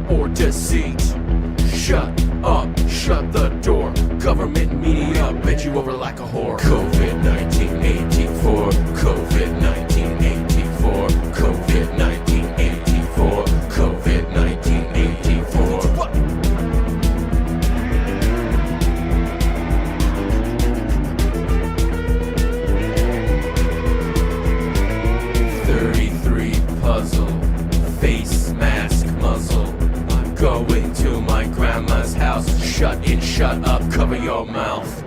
media or deceit. Shut up, shut the door. Government media bent you over like a whore. COVID-19 84, COVID-19 84, COVID-19 84, COVID-19 84. 33 puzzle, face mask muzzle. I'm going to my grandma's house. Shut in, shut up, cover your mouth.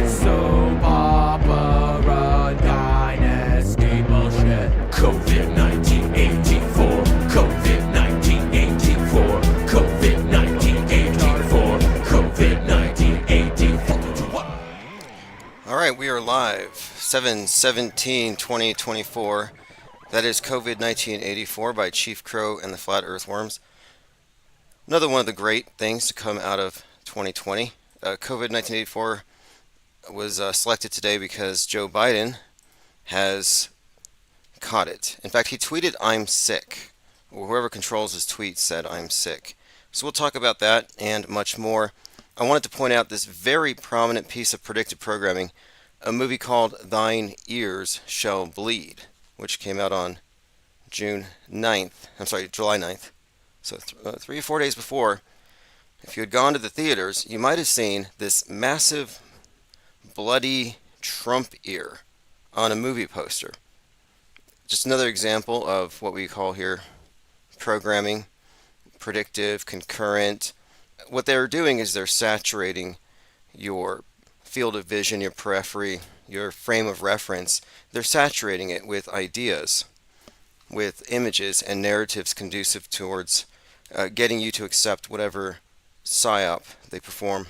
Soap opera dynasty bullshit. COVID-19 84, COVID-19 84, COVID-19 84, COVID-19 84. All right, we are live. 7/17/2024. That is COVID-19 84 by Chief Crow and the Flat Earthworms. Another one of the great things to come out of 2020. COVID-19 84 was selected today because Joe Biden has caught it. In fact, he tweeted, "I'm sick." Or whoever controls his tweets said, "I'm sick." So we'll talk about that and much more. I wanted to point out this very prominent piece of predictive programming, a movie called Thine Ears Shall Bleed, which came out on July 9th. So 3 or 4 days before. If you had gone to the theaters, you might have seen this massive, bloody Trump ear on a movie poster. Just another example of what we call here programming, predictive, concurrent. What they're doing is they're saturating your field of vision, your periphery, your frame of reference. They're saturating it with ideas, with images and narratives conducive towards getting you to accept whatever psyop they perform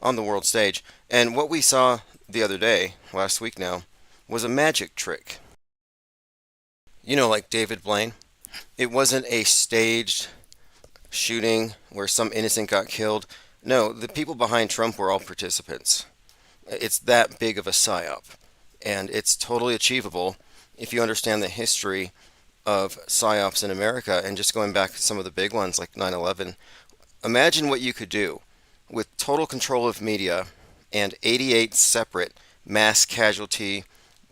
on the world stage. And what we saw the other day, last week now, was a magic trick. You know, like David Blaine. It wasn't a staged shooting where some innocent got killed. No, the people behind Trump were all participants. It's that big of a psyop, and it's totally achievable if you understand the history of psyops in America. And just going back to some of the big ones like 9/11, imagine what you could do with total control of media and 88 separate mass casualty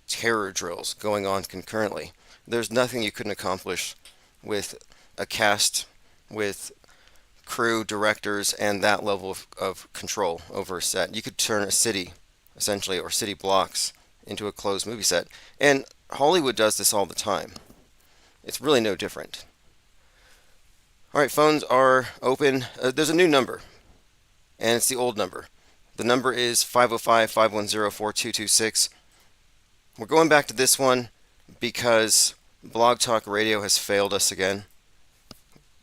terror drills going on concurrently. There's nothing you couldn't accomplish with a cast, with crew, directors, and that level of control over a set. You could turn a city, essentially, or city blocks into a closed movie set. And Hollywood does this all the time. It's really no different. All right, phones are open. There's a new number, and it's the old number. The number is 505-510-4226. We're going back to this one because Blog Talk Radio has failed us again.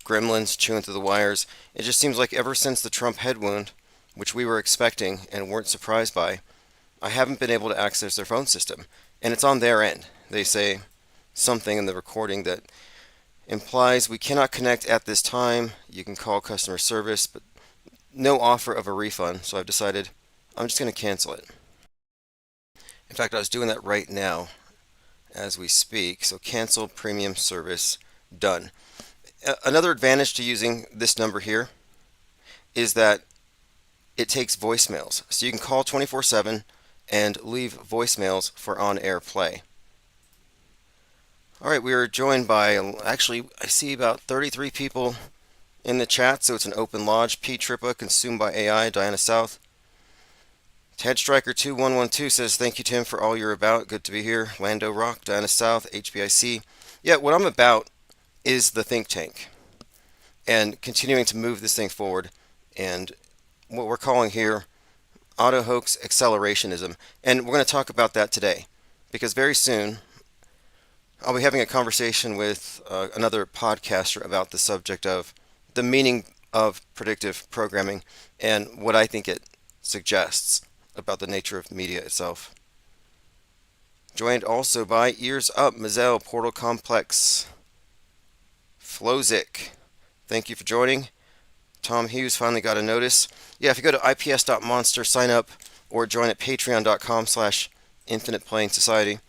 Gremlins chewing through the wires. It just seems like ever since the Trump head wound, which we were expecting and weren't surprised by, I haven't been able to access their phone system. And it's on their end. They say something in the recording that implies we cannot connect at this time. You can call customer service, but no offer of a refund. So I've decided I'm just going to cancel it. In fact, I was doing that right now as we speak. So cancel premium service, done. Another advantage to using this number here is that it takes voicemails. So you can call 24/7 and leave voicemails for on-air play. All right, we are joined by, actually, I see about 33 people in the chat, so it's an open lodge. P. Trippa, consumed by AI, Diana South. Ted Striker 2112 says, "Thank you, Tim, for all you're about. Good to be here." Lando Rock, Diana South, HBIC. Yeah, what I'm about is the think tank and continuing to move this thing forward, and what we're calling here auto hoax accelerationism. And we're going to talk about that today because very soon I'll be having a conversation with another podcaster about the subject of the meaning of predictive programming and what I think it suggests about the nature of media itself. Joined also by Ears Up, Mazel, Portal Complex, Flozik. Thank you for joining. Tom Hughes finally got a notice. Yeah, if you go to ips.monster, sign up or join at patreon.com/Infinite Playing Society.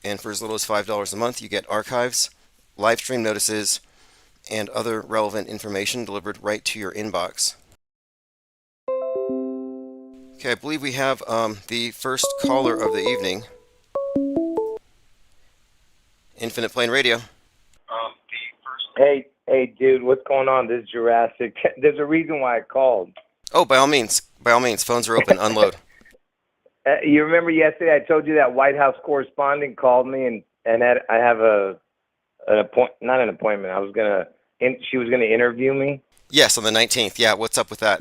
And for as little as $5 a month, you get archives, live stream notices, and other relevant information delivered right to your inbox. Okay, I believe we have the first caller of the evening. Infinite Plane Radio. Hey, dude, what's going on? This is Jurassic. There's a reason why I called. Oh, by all means, phones are open. Unload. You remember yesterday I told you that White House correspondent called me and I have not an appointment. She was gonna interview me. Yes, on the 19th. Yeah, what's up with that?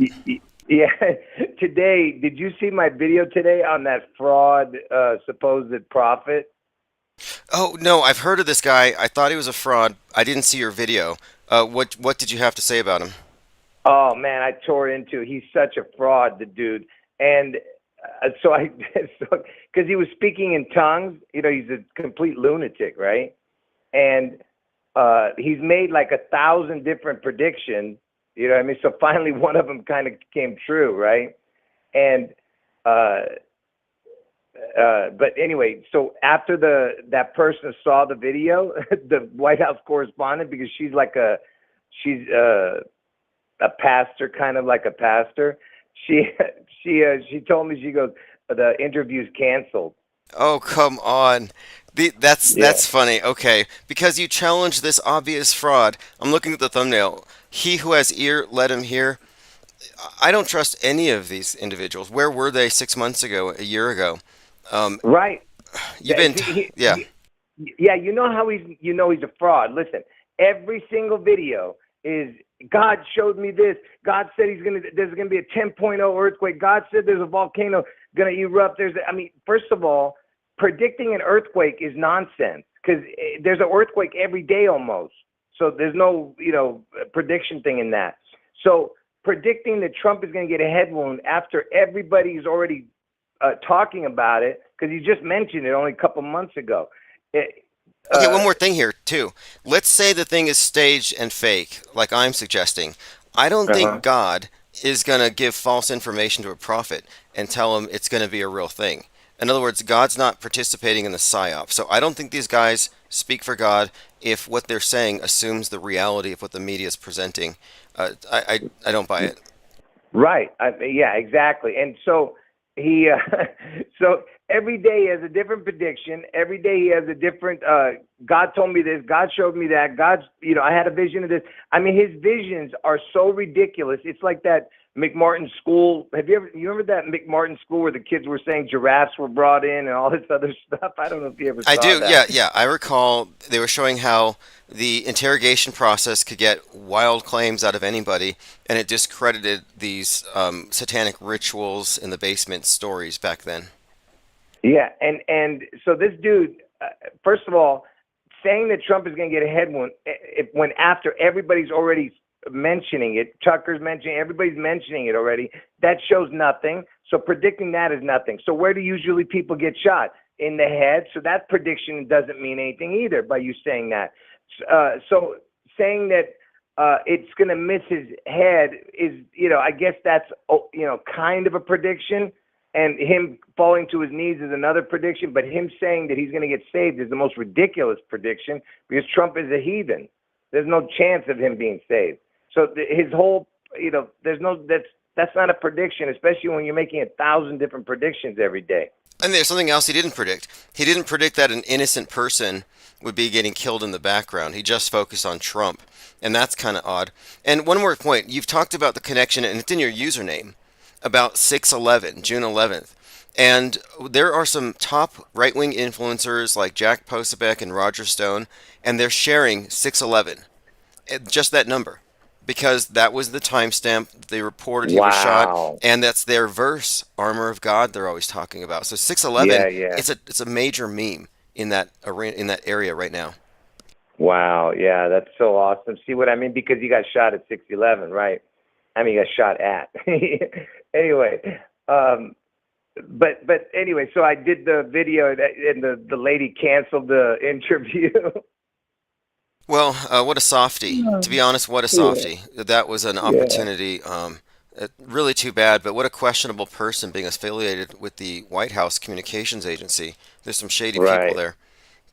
Yeah, today. Did you see my video today on that fraud, supposed prophet? Oh no, I've heard of this guy. I thought he was a fraud. I didn't see your video. What did you have to say about him? Oh man, I tore into. He's such a fraud, the dude. And because he was speaking in tongues, he's a complete lunatic, right? And he's made like 1,000 different predictions. You know what I mean? So finally, one of them kind of came true, right? And but anyway, so after that person saw the video, the White House correspondent, because she's a pastor, kind of like a pastor. She told me, she goes, the interview's canceled. Oh, come on. That's funny. Okay, because you challenged this obvious fraud. I'm looking at the thumbnail. He who has ear, let him hear. I don't trust any of these individuals. Where were they 6 months ago, a year ago? Right. You've been, yeah. Yeah, you know how he's a fraud. Listen, every single video is, God showed me this. God said there's gonna be a 10.0 earthquake. God said there's a volcano gonna erupt. First of all, predicting an earthquake is nonsense because there's an earthquake every day almost. So there's no prediction thing in that. So predicting that Trump is gonna get a head wound after everybody's already talking about it, because you just mentioned it only a couple months ago. Okay, one more thing here, too. Let's say the thing is staged and fake, like I'm suggesting. I don't think God is going to give false information to a prophet and tell him it's going to be a real thing. In other words, God's not participating in the psyop. So I don't think these guys speak for God if what they're saying assumes the reality of what the media is presenting. I don't buy it. Right. Yeah, exactly. And so so every day he has a different prediction. Every day he has a different, God told me this, God showed me that, I had a vision of this. His visions are so ridiculous. It's like that McMartin school. You remember that McMartin school where the kids were saying giraffes were brought in and all this other stuff? I don't know if you ever saw that. I do, yeah. I recall they were showing how the interrogation process could get wild claims out of anybody, and it discredited these satanic rituals in the basement stories back then. Yeah, and so this dude, first of all, saying that Trump is going to get a head wound when after everybody's already mentioning it, Tucker's mentioning, everybody's mentioning it already, that shows nothing. So predicting that is nothing. So where do usually people get shot? In the head. So that prediction doesn't mean anything either by you saying that. So saying that it's going to miss his head is, I guess that's, kind of a prediction. And him falling to his knees is another prediction. But him saying that he's going to get saved is the most ridiculous prediction because Trump is a heathen. There's no chance of him being saved. So his whole, that's not a prediction, especially when you're making 1,000 different predictions every day. And there's something else he didn't predict. He didn't predict that an innocent person would be getting killed in the background. He just focused on Trump. And that's kind of odd. And one more point. You've talked about the connection, and it's in your username, about 6/11, June 11th. And there are some top right-wing influencers like Jack Posobiec and Roger Stone, and they're sharing 6/11, just that number, because that was the timestamp they reported he was shot, and that's their verse, "Armor of God." They're always talking about. So 6/11, it's a major meme in that arena, in that area right now. Wow, yeah, that's so awesome. See what I mean? Because he got shot at 6/11, right? He got shot at. Anyway. But anyway, so I did the video, and the lady canceled the interview. Well, what a softie. To be honest, what a softie. That was an opportunity Really too bad, but what a questionable person being affiliated with the White House Communications Agency. There's some shady people Right. there.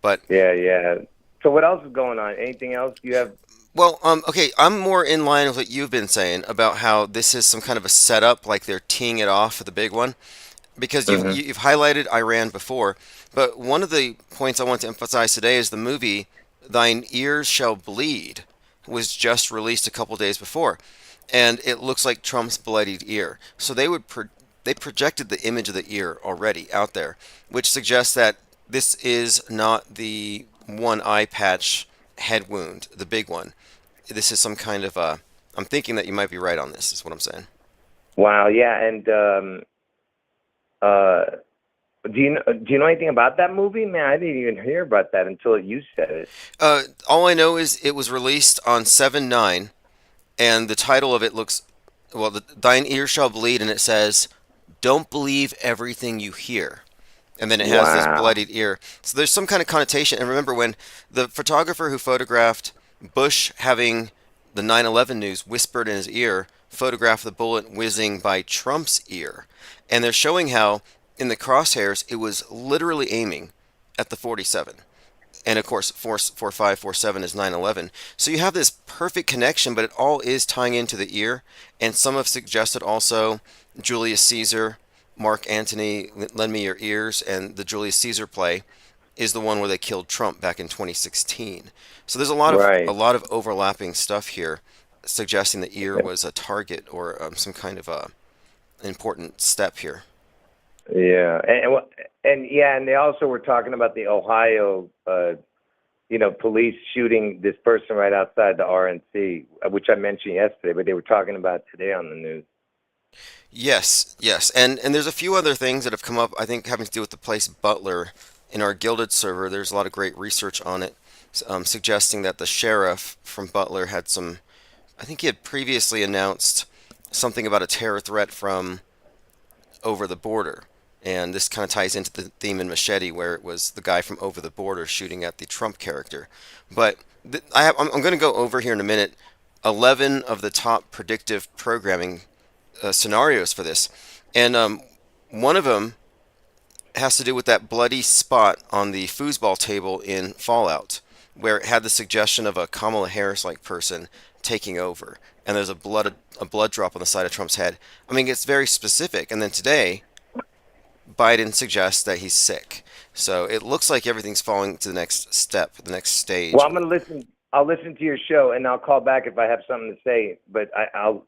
But, Yeah, yeah. So what else is going on? Anything else you have? well, okay, I'm more in line with what you've been saying about how this is some kind of a setup, like they're teeing it off for the big one. Because Hmm. you've highlighted Iran before, but one of the points I want to emphasize today is the movie "Thine Ears Shall Bleed" was just released a couple days before, and it looks like Trump's bloodied ear. So they projected the image of the ear already out there, which suggests that this is not the one eye patch head wound, the big one. This is some kind of a. I'm thinking that you might be right on this. Is what I'm saying. Wow. Yeah. And uh, do you know anything about that movie? Man, I didn't even hear about that until you said it. All I know is it was released on 7/9, and the title of it looks, well, "Thine ear shall bleed," and it says, "Don't believe everything you hear." And then it has this Wow. bloodied ear. So there's some kind of connotation. And remember when the photographer who photographed Bush having the 9/11 news whispered in his ear, photographed the bullet whizzing by Trump's ear. And they're showing how in the crosshairs it was literally aiming at the 47. And of course, 4547 is 9/11. So you have this perfect connection, but it all is tying into the ear. And some have suggested also Julius Caesar, Mark Antony, Lend Me Your Ears, and the Julius Caesar play is the one where they killed Trump back in 2016. So there's a Right. lot of overlapping stuff here, suggesting the ear was a target or some kind of a important step here. Yeah. And yeah, and they also were talking about the Ohio, police shooting this person right outside the RNC, which I mentioned yesterday, but they were talking about today on the news. Yes, yes, and there's a few other things that have come up. I think having to do with the place Butler in our Gilded server. There's a lot of great research on it, suggesting that the sheriff from Butler had some. I think he had previously announced something about a terror threat from over the border, and this kind of ties into the theme in Machete, where it was the guy from over the border shooting at the Trump character. But I'm going to go over here in a minute. 11 of the top predictive programming scenarios for this, and one of them has to do with that bloody spot on the foosball table in Fallout, where it had the suggestion of a Kamala Harris-like person taking over, and there's a blood drop on the side of Trump's head. I mean, it's very specific. And then today, Biden suggests that he's sick, so it looks like everything's falling to the next step, the next stage. Well, I'm gonna listen. I'll listen to your show, and I'll call back if I have something to say. But I'm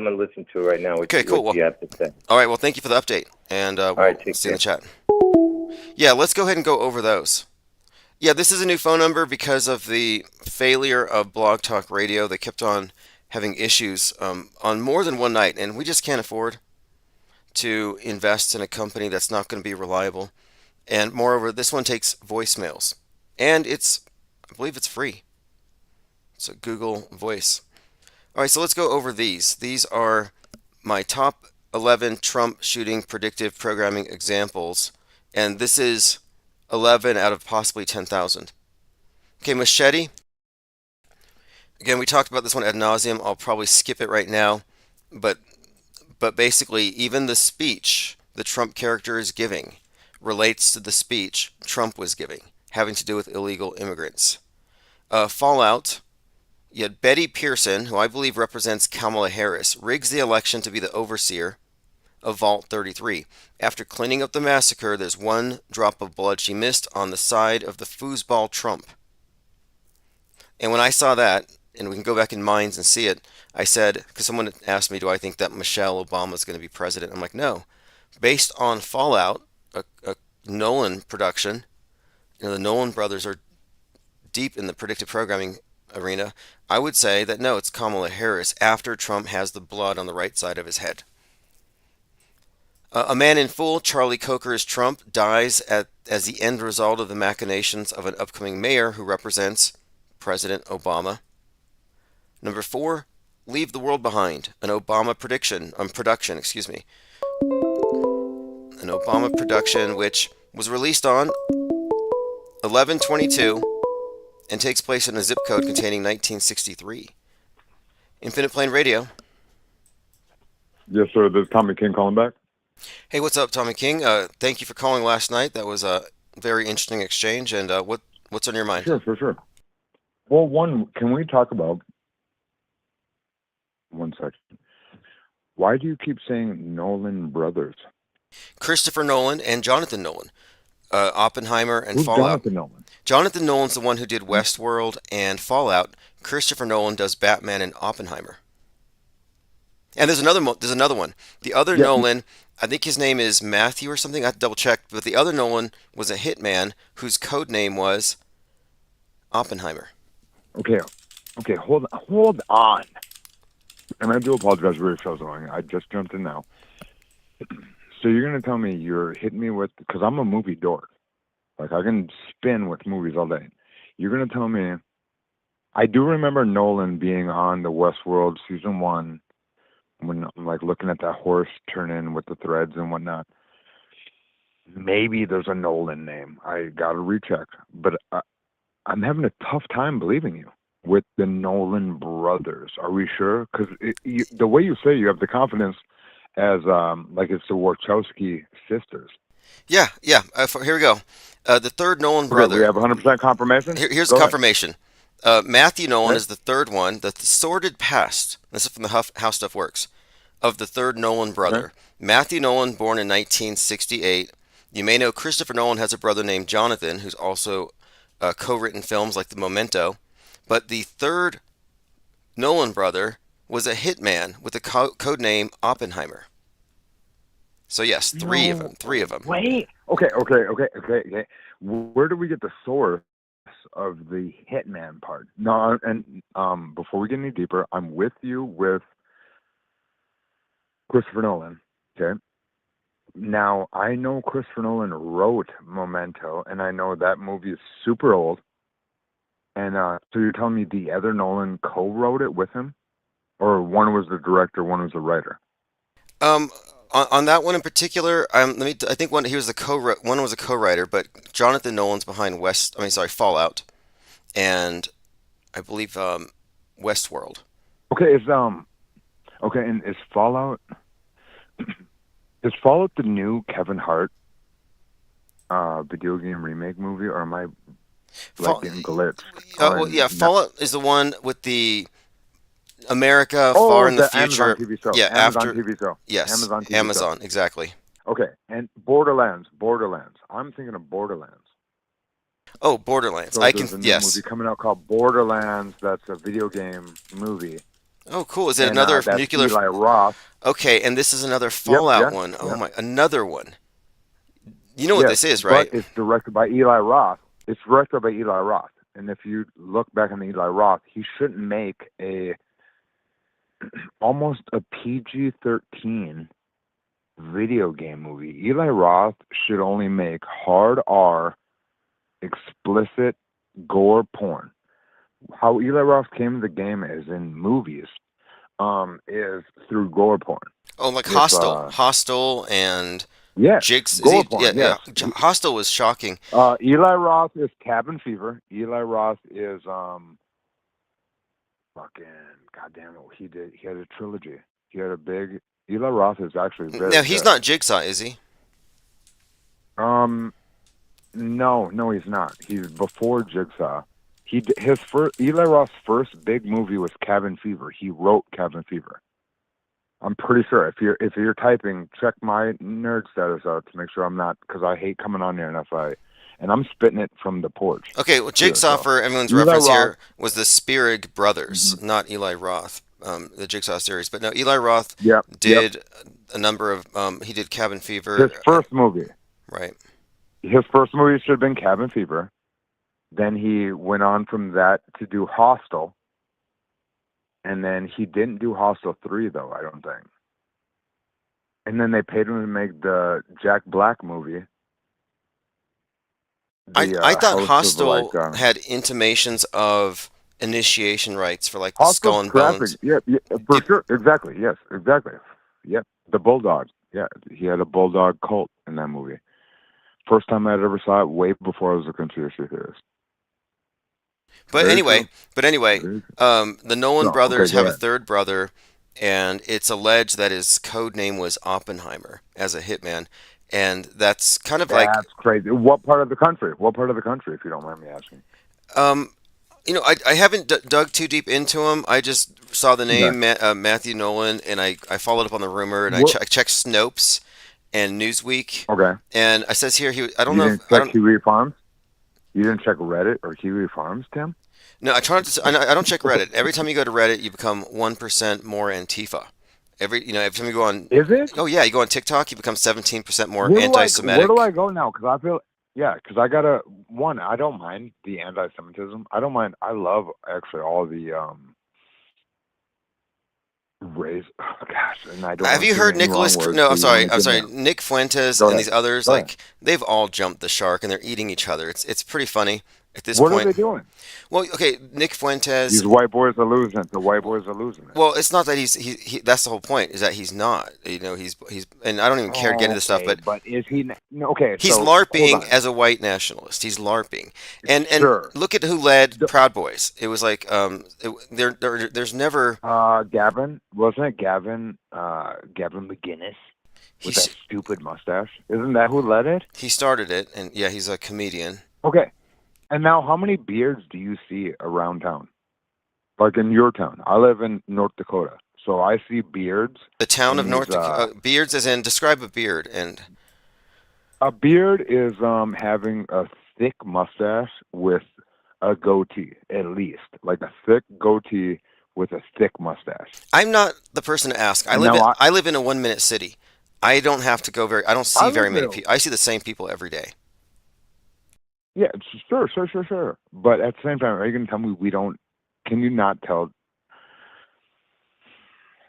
gonna listen to it right now. Okay, cool. What Well, you have to say. all right. Well, thank you for the update, and All we'll right, take see you in the care. chat. Yeah, let's go ahead and go over those. Yeah, this is a new phone number because of the failure of Blog Talk Radio. They kept on having issues on more than one night, and we just can't afford to invest in a company that's not going to be reliable. And moreover, this one takes voicemails, and I believe it's free. It's a Google Voice. All right, so let's go over these. These are my top 11 Trump shooting predictive programming examples, and this is 11 out of possibly 10,000. Okay, Machete. Again, we talked about this one ad nauseum. I'll probably skip it right now, but basically, even the speech the Trump character is giving relates to the speech Trump was giving, having to do with illegal immigrants. Fallout. Yet Betty Pearson, who I believe represents Kamala Harris, rigs the election to be the overseer of Vault 33. After cleaning up the massacre, there's one drop of blood she missed on the side of the foosball Trump. And when I saw that, and we can go back in Minds and see it, I said, because someone asked me, do I think that Michelle Obama is going to be president? I'm like, no. Based on Fallout, a Nolan production, the Nolan brothers are deep in the predictive programming arena. I would say that no, it's Kamala Harris after Trump has the blood on the right side of his head. A man in full, Charlie Coker as Trump, dies as the end result of the machinations of an upcoming mayor who represents President Obama. Number 4, Leave the World Behind, an Obama production, an Obama production which was released on 11/22 and takes place in a zip code containing 1963. Infinite Plane Radio. Yes, sir. This is Tommy King calling back. Hey, what's up, Tommy King? Thank you for calling last night. That was a very interesting exchange. And what's on your mind? Sure, for sure. Well, one, can we talk about one second? Why do you keep saying Nolan Brothers? Christopher Nolan and Jonathan Nolan, Oppenheimer and Who's Fallout. Jonathan Nolan? Jonathan Nolan's the one who did Westworld and Fallout. Christopher Nolan does Batman and Oppenheimer. And there's another one. The other Yeah. Nolan, I think his name is Matthew or something. I have to double check. But the other Nolan was a hitman whose code name was Oppenheimer. Okay. Okay. Hold on. And I do apologize for your show's annoying. I just jumped in now. So you're gonna tell me you're hitting me with, because I'm a movie dork. Like I can spin with movies all day. You're gonna tell me. I do remember Nolan being on the Westworld season 1 when I'm like looking at that horse turn in with the threads and whatnot. Maybe there's a Nolan name. I gotta recheck, but I'm having a tough time believing you with the Nolan brothers. Are we sure? Because the way you say, you have the confidence as like it's the Wachowski sisters. Yeah, yeah. Here we go. The third Nolan Okay, brother. we have 100% confirmation. Here's Go the ahead. confirmation. Matthew Nolan Okay. is the third one. The sordid past. This is from How Stuff Works. Of the third Nolan brother. Okay. Matthew Nolan, born in 1968. You may know Christopher Nolan has a brother named Jonathan, who's also co-written films like The Memento. But the third Nolan brother was a hitman with the code name Oppenheimer. So yes, three of them. Three of them. Wait. Okay. Where do we get the source of the hitman part? No, and before we get any deeper, I'm with you with Christopher Nolan. Okay. Now I know Christopher Nolan wrote Memento, and I know that movie is super old. And so you're telling me the other Nolan co-wrote it with him, or one was the director, one was the writer? On that one in particular, I think one he was one was a co-writer, but Jonathan Nolan's behind Fallout, and I believe Westworld. Okay, and is Fallout the new Kevin Hart video game remake movie, or am I like getting glitched? Well, yeah, Fallout is the one with the America far in the future. Amazon TV show. Yeah, Amazon after TV show. yes, Amazon TV Amazon, show. exactly. Okay, and Borderlands. I'm thinking of Borderlands. Oh, Borderlands. So I there's can a new yes. movie coming out called Borderlands. That's a video game movie. Oh, cool. Is it And, another that's nuclear? Eli Roth. Okay, and this is another Fallout one. Oh my, another one. You know what this is, right? But it's directed by Eli Roth. It's directed by Eli Roth. And if you look back on Eli Roth, he shouldn't make almost a PG-13 video game movie. Eli Roth should only make hard R, explicit gore porn. How Eli Roth came to the game is in movies, is through gore porn. Oh, like With, Hostel, and Yes, Jigs. gore porn, yes. Hostel was shocking. Eli Roth is Cabin Fever. Eli Roth is fucking goddamn it. He had a trilogy. He had a big. Eli Roth is actually very. Now he's not Jigsaw, is he? No, he's not. He's before Jigsaw. Eli Roth's first big movie was Cabin Fever. He wrote Cabin Fever. I'm pretty sure. If you're typing, check my nerd status out to make sure I'm not, because I hate coming on here and I'm spitting it from the porch. Okay, well, Jigsaw, for everyone's Eli reference Roth, here, was the Spierig brothers, not Eli Roth, the Jigsaw series. But no, Eli Roth did a number of. He did Cabin Fever. His first movie. Right. His first movie should have been Cabin Fever. Then he went on from that to do Hostel. And then he didn't do Hostel 3, though, I don't think. And then they paid him to make the Jack Black movie. I thought Hostel like, had intimations of initiation rites for like the Hostel's Skull and graphic. Bones. Yeah, for sure. Exactly. Yes, exactly. Yep. The Bulldog. Yeah, he had a Bulldog cult in that movie. First time I'd ever saw it, way before I was a conspiracy theorist. But anyway, the Nolan brothers have a third brother, and it's alleged that his code name was Oppenheimer as a hitman, and that's kind of like, That's crazy. What part of the country? What part of the country, if you don't mind me asking? um, I haven't dug too deep into him. I just saw the Okay. name Matthew Nolan, and I followed up on the rumor, and I What? checked Snopes and Newsweek, Okay. and it says here I don't You know if didn't I check don't. Kiwi Farms? You didn't check Reddit or Kiwi Farms, Tim? No, I try not to. I don't check Reddit. Every time you go to Reddit, you become 1% more Antifa. Every time you go on, Is it? oh yeah, you go on TikTok, you become 17% more Where do I anti-Semitic. go now? Because I feel, yeah, because I gotta, one, I don't mind the anti-Semitism. I don't mind. I love actually all the race. Oh, gosh, and I don't Have want to you say heard any wrong Nicholas? words, No, so I'm you want sorry. to I'm give me sorry. a, Nick Fuentes go and ahead. these others, Go ahead. like they've all jumped the shark and they're eating each other. It's pretty funny at this What are point. they doing? Well, okay, Nick Fuentes. These white boys are losing it. The white boys are losing it. Well, it's not that he. That's the whole point. Is that he's not. He's. And I don't even care to get into this stuff, Okay, but but is he? No, okay, he's so hold LARPing on. as a white nationalist. He's LARPing, and Sure. look at who led The- Proud Boys. It was like there's never Gavin, wasn't it Gavin? Gavin McGinnis with that he's stupid mustache. Isn't that who led it? he started it, and yeah, he's a comedian. Okay. And now, how many beards do you see around town? Like in your town? I live in North Dakota, so I see beards The town in of these. North Dakota, beards as in describe a beard, and A beard is having a thick mustache with a goatee, at least, like a thick goatee with a thick mustache. I'm not the person to ask. And now I live in a 1 minute city. I don't have to go very. I don't I see very live many there. people. I see the same people every day. Yeah, sure. But at the same time, are you going to tell me we don't? Can you not tell?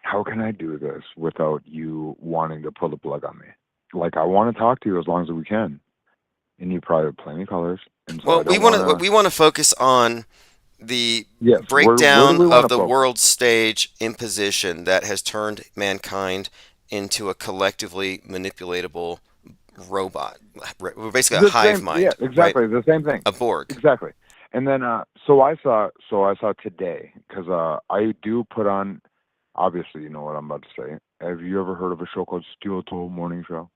How can I do this without you wanting to pull the plug on me? Like, I want to talk to you as long as we can, and you probably have plenty of colors, and so Well, I don't want to. we want to focus on the Yes, where do breakdown we want of to the focus? world stage imposition that has turned mankind into a collectively manipulatable robot. We're basically a The hive same, yeah, mind, right? exactly, the same thing, A Borg. exactly. And then, so I saw today because I do put on. Obviously, you know what I'm about to say. Have you ever heard of a show called Steel Toe Morning Show?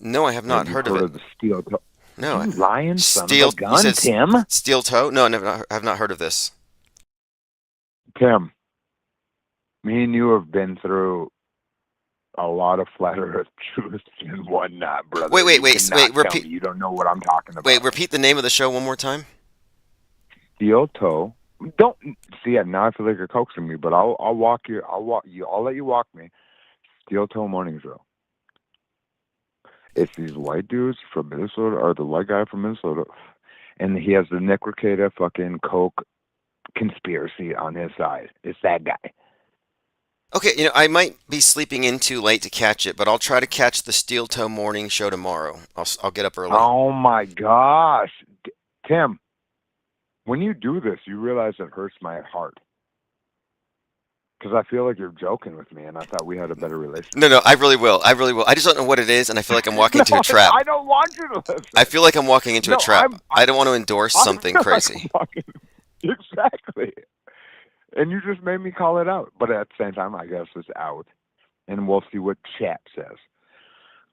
No, I have not Have you heard of heard it. of the Steel Toe? No, You lying son of steel. a You gun, said Tim. steel toe? No, never. I've not heard of this. Tim, me and you have been through a lot of flat Earth truths and whatnot, brother. You cannot tell Repeat. me you don't know what I'm talking Wait, about. repeat the name of the show one more time. Steel Toe. Don't see it now. I feel like you're coaxing me, but I'll walk you. I'll let you walk me. Steel Toe Morning Show. It's these white dudes from Minnesota, or the white guy from Minnesota, and he has the Nick Ricada fucking coke conspiracy on his side. It's that guy. Okay, I might be sleeping in too late to catch it, but I'll try to catch the Steel Toe Morning Show tomorrow. I'll get up early. Oh my gosh, Tim! When you do this, you realize it hurts my heart because I feel like you're joking with me, and I thought we had a better relationship. No, I really will. I really will. I just don't know what it is, and I feel like I'm walking into a trap. I don't want you to listen. I feel like I'm walking into a No, trap. I don't want to endorse I something feel like crazy. I'm walking- exactly. And you just made me call it out. But at the same time, I guess it's out. And we'll see what chat says.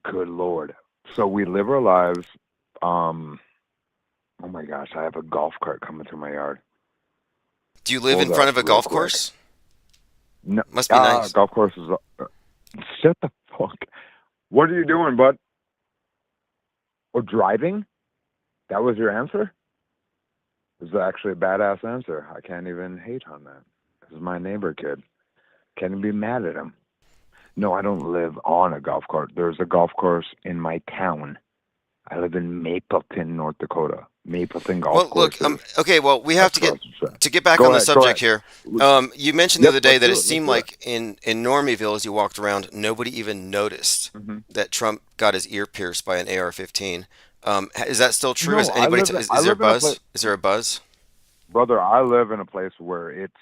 Good Lord. So we live our lives. Oh my gosh, I have a golf cart coming through my yard. Do you live Hold in front up of a real golf quick. course? No, Must be nice. Golf courses. Shut the fuck. What are you doing, bud? Or driving? That was your answer? This is actually a badass answer. I can't even hate on that. This is my neighbor kid. Can't even be mad at him. No, I don't live on a golf course. There's a golf course in my town. I live in Mapleton, North Dakota. Mapleton Golf Well, look. Course. Okay. Well, we have to get back Go on the ahead, go subject here. ahead. You mentioned the Yep, other day let's that do it it, let's seemed do it. like in Normieville, as you walked around, nobody even noticed Mm-hmm. that Trump got his ear pierced by an AR-15. Is that still true? No, Is anybody? I Is there a live in a buzz? place, Is there a buzz? brother. I live in a place where it's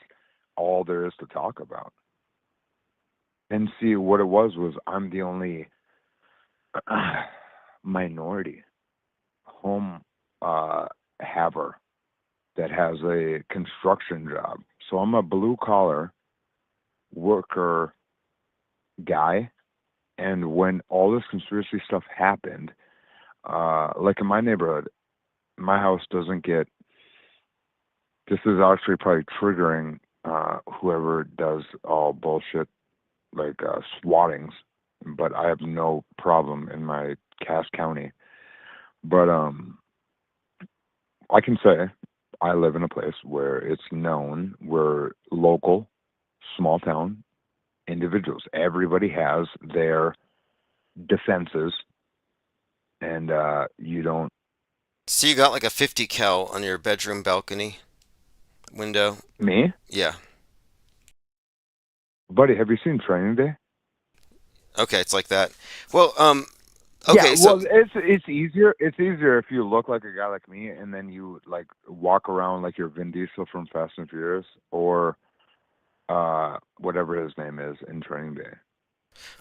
all there is to talk about. And see, what it was I'm the only minority home haver that has a construction job. So I'm a blue collar worker guy. And when all this conspiracy stuff happened, like in my neighborhood, my house doesn't get. This is actually probably triggering whoever does all bullshit like swattings, but I have no problem in my Cass County. But I can say I live in a place where it's known we're local, small town individuals. Everybody has their defenses, and you don't. So you got like a 50 cal on your bedroom balcony window? Me, Yeah. buddy, have you seen Training Day? Okay, it's like that. Well, Yeah, okay, so well, it's easier. It's easier if you look like a guy like me, and then you like walk around like you're Vin Diesel from Fast and Furious, or whatever his name is in Training Day.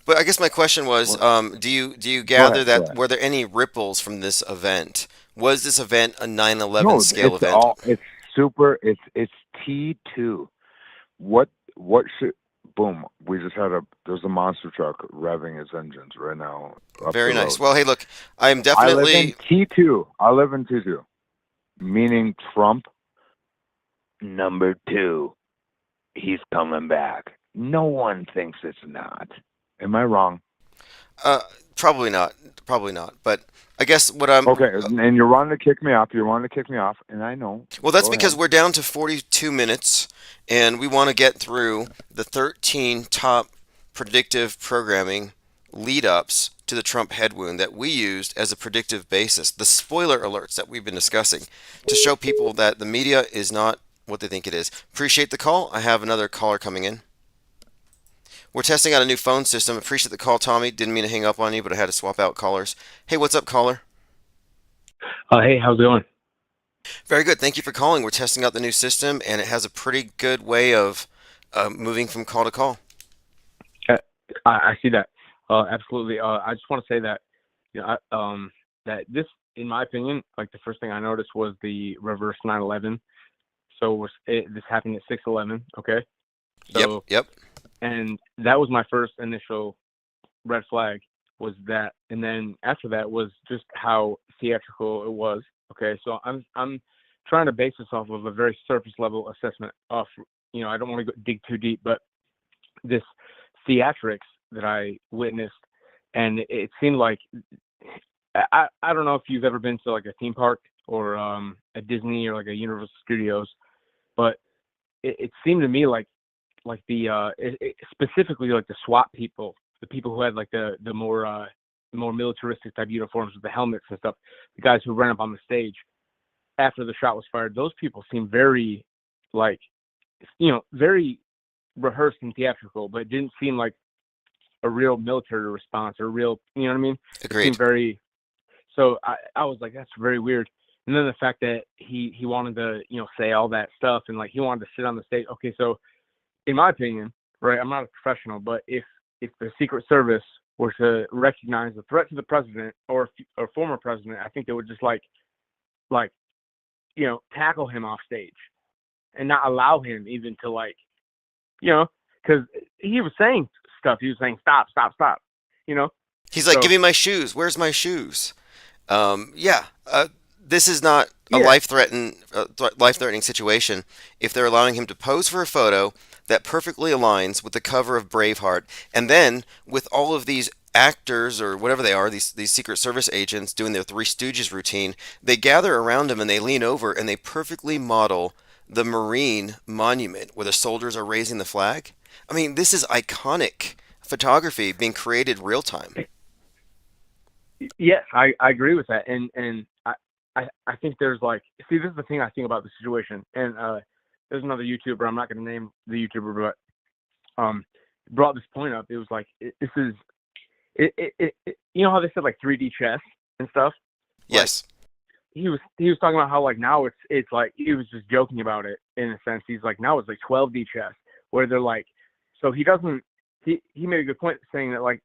but I guess my question was, Well, do you go gather ahead, go that ahead. were there any ripples from this event? Was this event a 9/11 No, scale event? it's super. It's T2. What should? Boom. We just had there's a monster truck revving its engines right now up the Very nice. road. Well, hey, look, I'm I live in definitely T2. I live in T2, meaning Trump number two. He's coming back. No one thinks it's not. Am I wrong? uh probably not, probably not. But I guess what I'm Okay, and you're wanting to kick me off. You're wanting to kick me off, and I know. well, that's Go because ahead. we're down to 42 minutes, and we want to get through the 13 top predictive programming lead ups to the Trump head wound that we used as a predictive basis. The spoiler alerts that we've been discussing to show people that the media is not what they think it is. Appreciate the call. I have another caller coming in. We're testing out a new phone system. Appreciate the call, Tommy. Didn't mean to hang up on you, but I had to swap out callers. Hey, what's up, caller? Hey, how's it going? Very good. Thank you for calling. We're testing out the new system, and it has a pretty good way of moving from call to call. Uh, I see that. Absolutely. I just want to say that, that this, in my opinion, like the first thing I noticed was the reverse 9/11. So this happened at 6/11. Okay. So, Yep. and that was my first initial red flag was that, and then after that was just how theatrical it was. Okay. So I'm trying to base this off of a very surface level assessment of, I don't want to dig too deep, but this theatrics that I witnessed, and it seemed like I don't know if you've ever been to like a theme park or a Disney or like a Universal Studios, but it seemed to me like specifically like the SWAT people, the people who had like the more militaristic type uniforms with the helmets and stuff, the guys who ran up on the stage after the shot was fired, those people seemed very like very rehearsed and theatrical, but it didn't seem like a real military response or real, you know what I mean? It Agreed. seemed very, so I was like, that's very weird. And then the fact that he wanted to, say all that stuff and like he wanted to sit on the stage. Okay, so in my opinion, right, I'm not a professional, but if the Secret Service were to recognize the threat to the president or former president, I think they would just like tackle him off stage and not allow him even to because he was saying stuff. He was saying stop, stop, stop. He's like, So give me my shoes. Where's my shoes? Yeah. This is not a yeah, life-threatening situation if they're allowing him to pose for a photo that perfectly aligns with the cover of Braveheart, and then with all of these actors or whatever they are, these Secret Service agents doing their Three Stooges routine, they gather around him and they lean over and they perfectly model the Marine monument where the soldiers are raising the flag. I mean, this is iconic photography being created real time. yes, I agree with that, and I think there's like, see, this is the thing I think about the situation, and there's another YouTuber, I'm not going to name the YouTuber, but brought this point up. It was like this is you know how they said like 3D chess and stuff. Like Yes. he was talking about how like now it's like he was just joking about it in a sense. He's like now it's like 12D chess where they're like, so he doesn't. He made a good point saying that like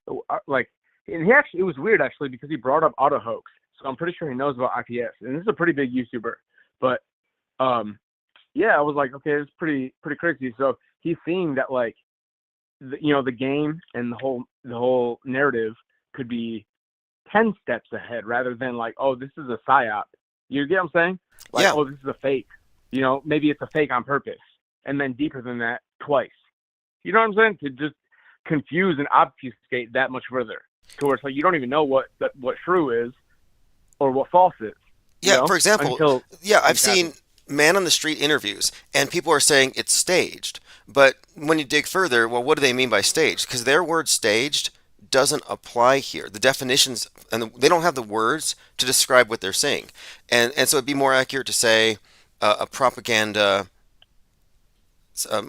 and he actually, it was weird actually because he brought up auto hoax. So I'm pretty sure he knows about IPS, and this is a pretty big YouTuber. But yeah, I was like, okay, it's pretty crazy. So he's seeing that like the game and the whole narrative could be 10 steps ahead rather than like, oh, this is a psyop. You get what I'm saying? Like, Yeah. oh, this is a fake. Maybe it's a fake on purpose. And then deeper than that, twice. You know what I'm saying? To just confuse and obfuscate that much further. To where it's like you don't even know what true is or what false is. Yeah, for example, I've seen happens. man on the street interviews, and people are saying it's staged. But when you dig further, well, what do they mean by staged? Because their word staged doesn't apply here. The definitions, and they don't have the words to describe what they're saying. And so it'd be more accurate to say a propaganda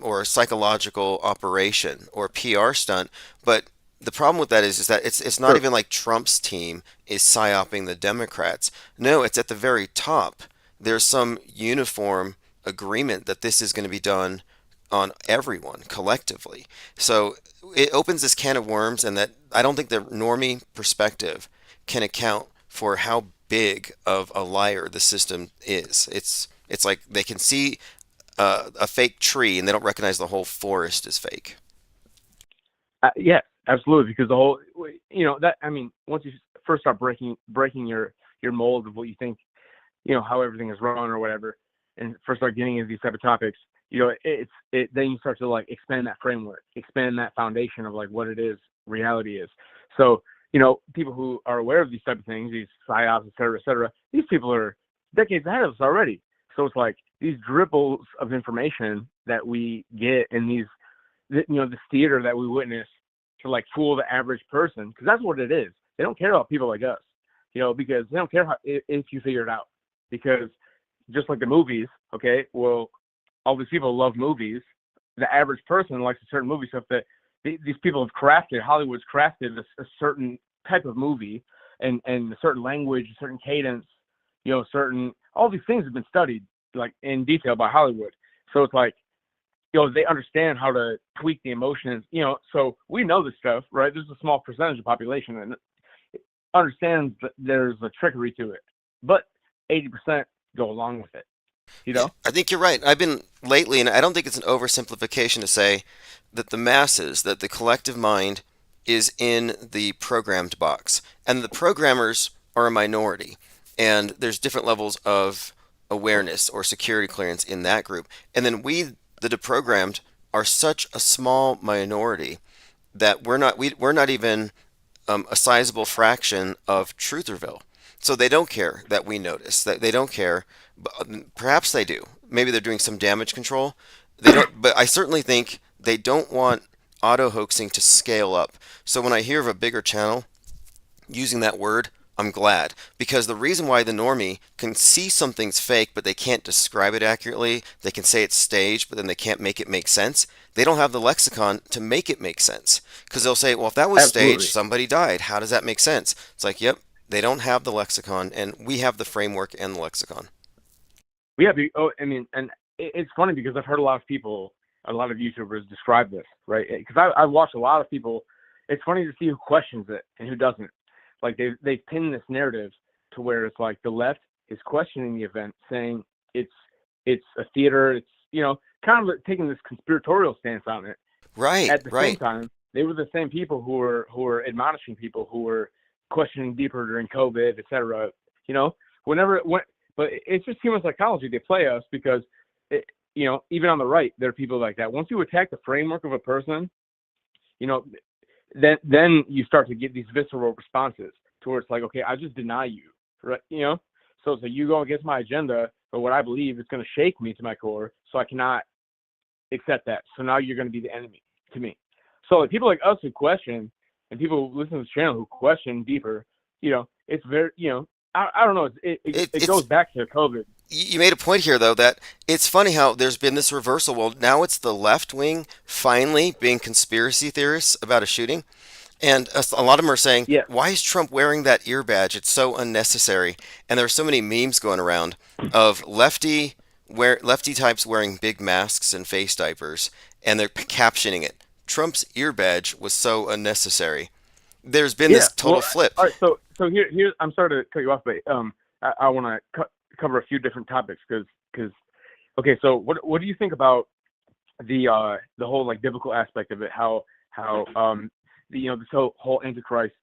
or a psychological operation or a PR stunt. But the problem with that is that it's not Sure. even like Trump's team is psyoping the Democrats. No, it's at the very top. There's some uniform agreement that this is going to be done on everyone collectively. So it opens this can of worms, and that I don't think the normie perspective can account for how big of a liar the system is. It's like they can see a fake tree and they don't recognize the whole forest is fake. Yeah, absolutely. Because the whole, once you first start breaking your mold of what you think, how everything is run or whatever, and first start getting into these type of topics, then you start to like expand that framework, expand that foundation of like what it is, reality is. So, people who are aware of these type of things, these psyops, et cetera, these people are decades ahead of us already. So it's like these dribbles of information that we get in these, this theater that we witness to like fool the average person, because that's what it is. They don't care about people like us, because they don't care if you figure it out. Because just like the movies, okay, well, all these people love movies. The average person likes a certain movie stuff that these people have crafted. Hollywood's crafted a certain type of movie and a certain language, a certain cadence, all these things have been studied like in detail by Hollywood. So it's like, they understand how to tweak the emotions, so we know this stuff, right? There's a small percentage of population that understands that there's a trickery to it, but 80% go along with it, Yeah, I think you're right. I've been lately, and I don't think it's an oversimplification to say that the masses, that the collective mind is in the programmed box, and the programmers are a minority, and there's different levels of awareness or security clearance in that group. And then we, the deprogrammed, are such a small minority that we're not even a sizable fraction of Trutherville. So they don't care that we notice. That they don't care. But perhaps they do. Maybe they're doing some damage control. They don't. But I certainly think they don't want auto hoaxing to scale up. So when I hear of a bigger channel using that word, I'm glad, because the reason why the normie can see something's fake but they can't describe it accurately, they can say it's staged but then they can't make it make sense. They don't have the lexicon to make it make sense, because they'll say, well, if that was Absolutely. staged, somebody died. How does that make sense? It's like, yep, they don't have the lexicon, and we have the framework and the lexicon. Yeah, and it's funny because I've heard a lot of people, a lot of YouTubers describe this, right? Because I've watched a lot of people. It's funny to see who questions it and who doesn't. Like they pin this narrative to where it's like the left is questioning the event, saying it's a theater. It's kind of taking this conspiratorial stance on it. Right, At the same right. time, they were the same people who were admonishing people who were questioning deeper during COVID, et cetera. But it's just human psychology. They play us because, even on the right, there are people like that. Once you attack the framework of a person, then you start to get these visceral responses to where it's like, okay, I just deny you, right? So you go against my agenda, but what I believe is going to shake me to my core, so I cannot accept that. So now you're going to be the enemy to me. So like, people like us who question, and people who listen to this channel who question deeper, it's very, I don't know. It goes back to COVID. You made a point here, though, that it's funny how there's been this reversal. Well, now it's the left wing finally being conspiracy theorists about a shooting. And a lot of them are saying, Yeah. why is Trump wearing that ear badge? It's so unnecessary. And there are so many memes going around of lefty types wearing big masks and face diapers, and they're captioning it, Trump's ear badge was so unnecessary. There's been this total flip. All right. So here I'm sorry to cut you off, but I want to cover a few different topics because okay. So what do you think about the whole like biblical aspect of it? How how this whole Antichrist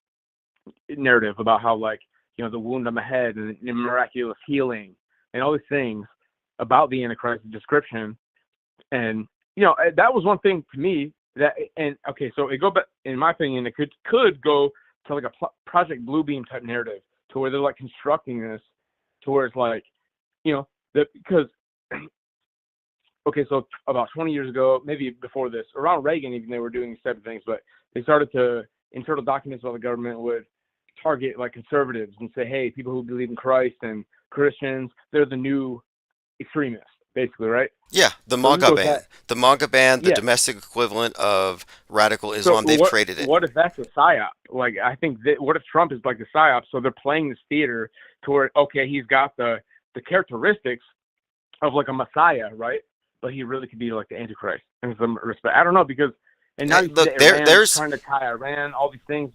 narrative about how the wound on the head and the miraculous healing and all these things about the Antichrist description. And that was one thing to me so it go back, in my opinion, it could go to like a Project Bluebeam type narrative, to where they're like constructing this to where it's like, because so about 20 years ago, maybe before this, around Reagan, even they were doing these type of things, but they started to, internal documents of the government would target like conservatives and say, hey, people who believe in Christ and Christians, they're the new extremists, basically, right? Yeah, the MAGA ban, the domestic equivalent of radical Islam. They've created it. What if that's a psyop? Like, I think what if Trump is like the psyop? So they're playing this theater to where, okay, he's got the characteristics of like a messiah, right? But he really could be like the Antichrist in some respect. I don't know, because now you see there's trying to tie Iran, all these things,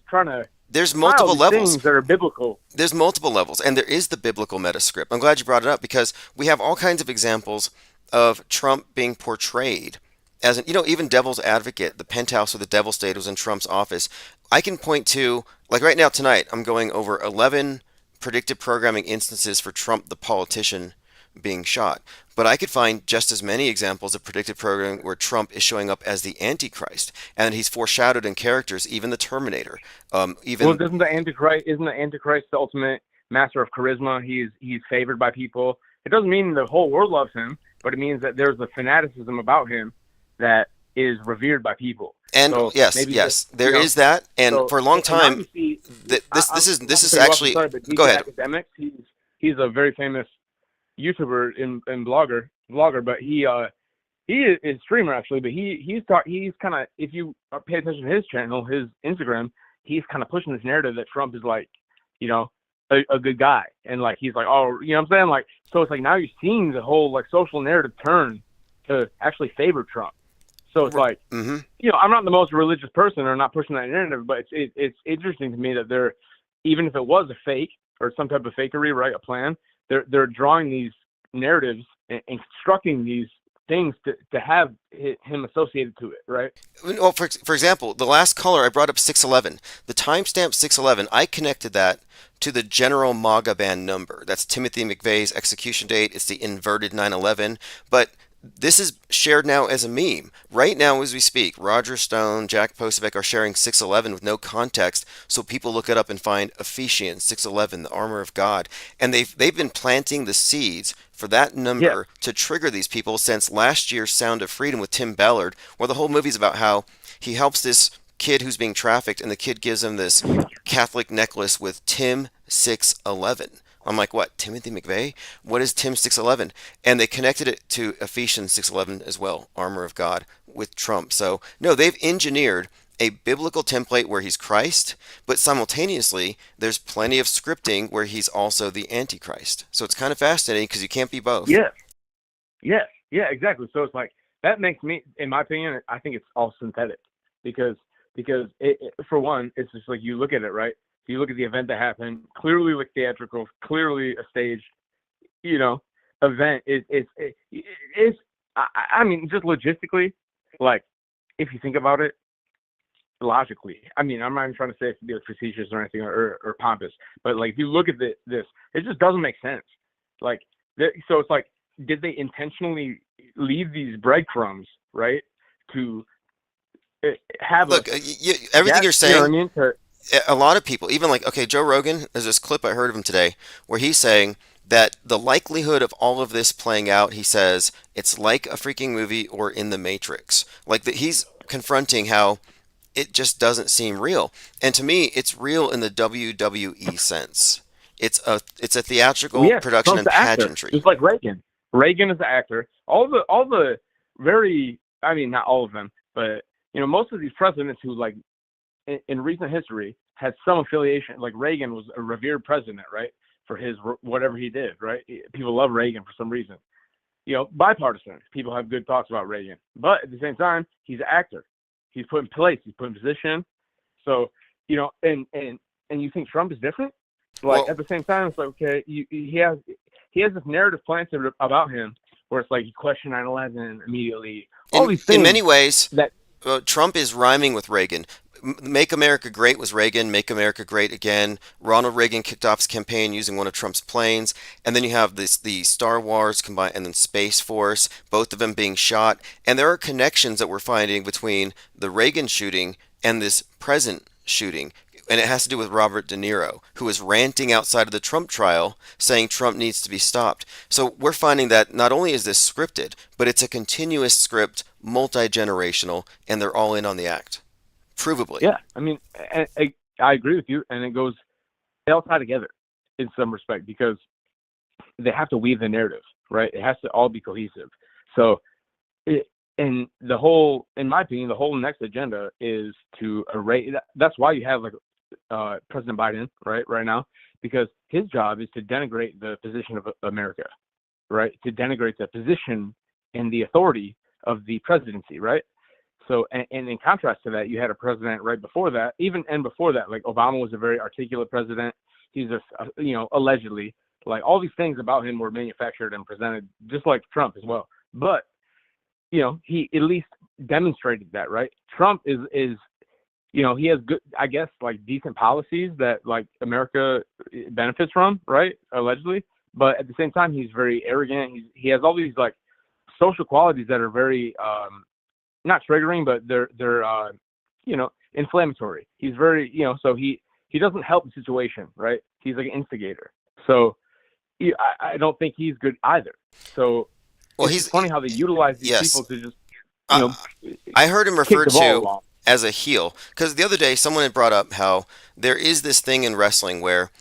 there's multiple levels that are biblical. There's multiple levels, and there is the biblical metascript. I'm glad you brought it up, because we have all kinds of examples of Trump being portrayed as even devil's advocate. The penthouse or the devil state was in Trump's office. I can point to, like right now tonight, I'm going over 11 predictive programming instances for Trump the politician being shot. But I could find just as many examples of predictive programming where Trump is showing up as the Antichrist, and he's foreshadowed in characters, even the Terminator. Isn't the Antichrist the ultimate master of charisma? He's favored by people. It doesn't mean the whole world loves him, but it means that there's a fanaticism about him that is revered by people. And so there is that. And for a long time, this is actually. Go ahead. Academics. He's a very famous YouTuber and blogger, but he is a streamer actually. But he's kind of, if you pay attention to his channel, his Instagram, he's kind of pushing this narrative that Trump is like, a good guy, and like he's like, oh, you know what I'm saying? Like, so it's like now you're seeing the whole like social narrative turn to actually favor Trump. So it's like, I'm not the most religious person or not pushing that narrative, but it's interesting to me that they're, even if it was a fake or some type of fakery, right, a plan, they're drawing these narratives and constructing these things to have him associated to it, right? Well, for example, the last caller, I brought up 611. The timestamp 611, I connected that to the general MAGA ban number. That's Timothy McVeigh's execution date. It's the inverted 9/11. But this is shared now as a meme. Right now as we speak, Roger Stone, Jack Posobiec are sharing 611 with no context, so people look it up and find Ephesians 611, the armor of God. And they've been planting the seeds for that number to trigger these people since last year's Sound of Freedom with Tim Ballard, where the whole movie's about how he helps this kid who's being trafficked, and the kid gives him this Catholic necklace with Tim 611. I'm like, what, Timothy McVeigh? What is Tim 611? And they connected it to Ephesians 611 as well, armor of God, with Trump. So, no, they've engineered a biblical template where he's Christ, but simultaneously, there's plenty of scripting where he's also the Antichrist. So it's kind of fascinating because you can't be both. Yeah, exactly. So it's like, that makes me, in my opinion, I think it's all synthetic. Because for one, it's just like, you look at it, right? You look at the event that happened, clearly like theatrical, clearly a staged, event. I mean, just logistically, like, if you think about it, logically, I mean, I'm not even trying to say it to be like facetious or anything or pompous, but like, if you look at this, it just doesn't make sense. Like, so it's like, did they intentionally leave these breadcrumbs, right, to have everything you're saying? You know what I mean? A lot of people, even like, okay, Joe Rogan, there's this clip I heard of him today where he's saying that the likelihood of all of this playing out, he says, it's like a freaking movie or in the Matrix. Like, he's confronting how it just doesn't seem real. And to me, it's real in the WWE sense. It's a theatrical production and pageantry. Just like Reagan. Reagan is the actor. All the very, I mean, not all of them, but most of these presidents who, like, in recent history had some affiliation. Like, Reagan was a revered president, right, for his whatever he did, right? People love Reagan for some reason. Bipartisan. People have good thoughts about Reagan, but at the same time, he's an actor. He's put in place. He's put in position. So, and you think Trump is different? Like, at the same time, it's like, okay, he has this narrative planted about him where it's like he questioned 9/11 immediately. All these things in many ways that Trump is rhyming with Reagan. Make America Great was Reagan. Make America Great Again. Ronald Reagan kicked off his campaign using one of Trump's planes, and then you have the Star Wars combined, and then Space Force. Both of them being shot, and there are connections that we're finding between the Reagan shooting and this present shooting. And it has to do with Robert De Niro, who was ranting outside of the Trump trial saying Trump needs to be stopped. So we're finding that not only is this scripted, but it's a continuous script, multi-generational, and they're all in on the act. Provably. Yeah, I mean, I agree with you, and they all tie together in some respect because they have to weave the narrative, right? It has to all be cohesive. So, in my opinion, the whole next agenda is to erase. That's why you have President Biden, right now, because his job is to denigrate the position of America, right? To denigrate the position and the authority of the presidency, right? So, and in contrast to that, you had a president right before that, before that, like Obama was a very articulate president. He's just, allegedly, like all these things about him were manufactured and presented just like Trump as well. But, he at least demonstrated that, right? Trump is he has good, I guess, like decent policies that like America benefits from, right? Allegedly. But at the same time, he's very arrogant. He has all these like social qualities that are very, not triggering, but they're inflammatory. He's very, so he doesn't help the situation, right? He's like an instigator. So I don't think he's good either. So it's funny how they utilize these people to just, I heard him referred to along as a heel because the other day someone had brought up how there is this thing in wrestling where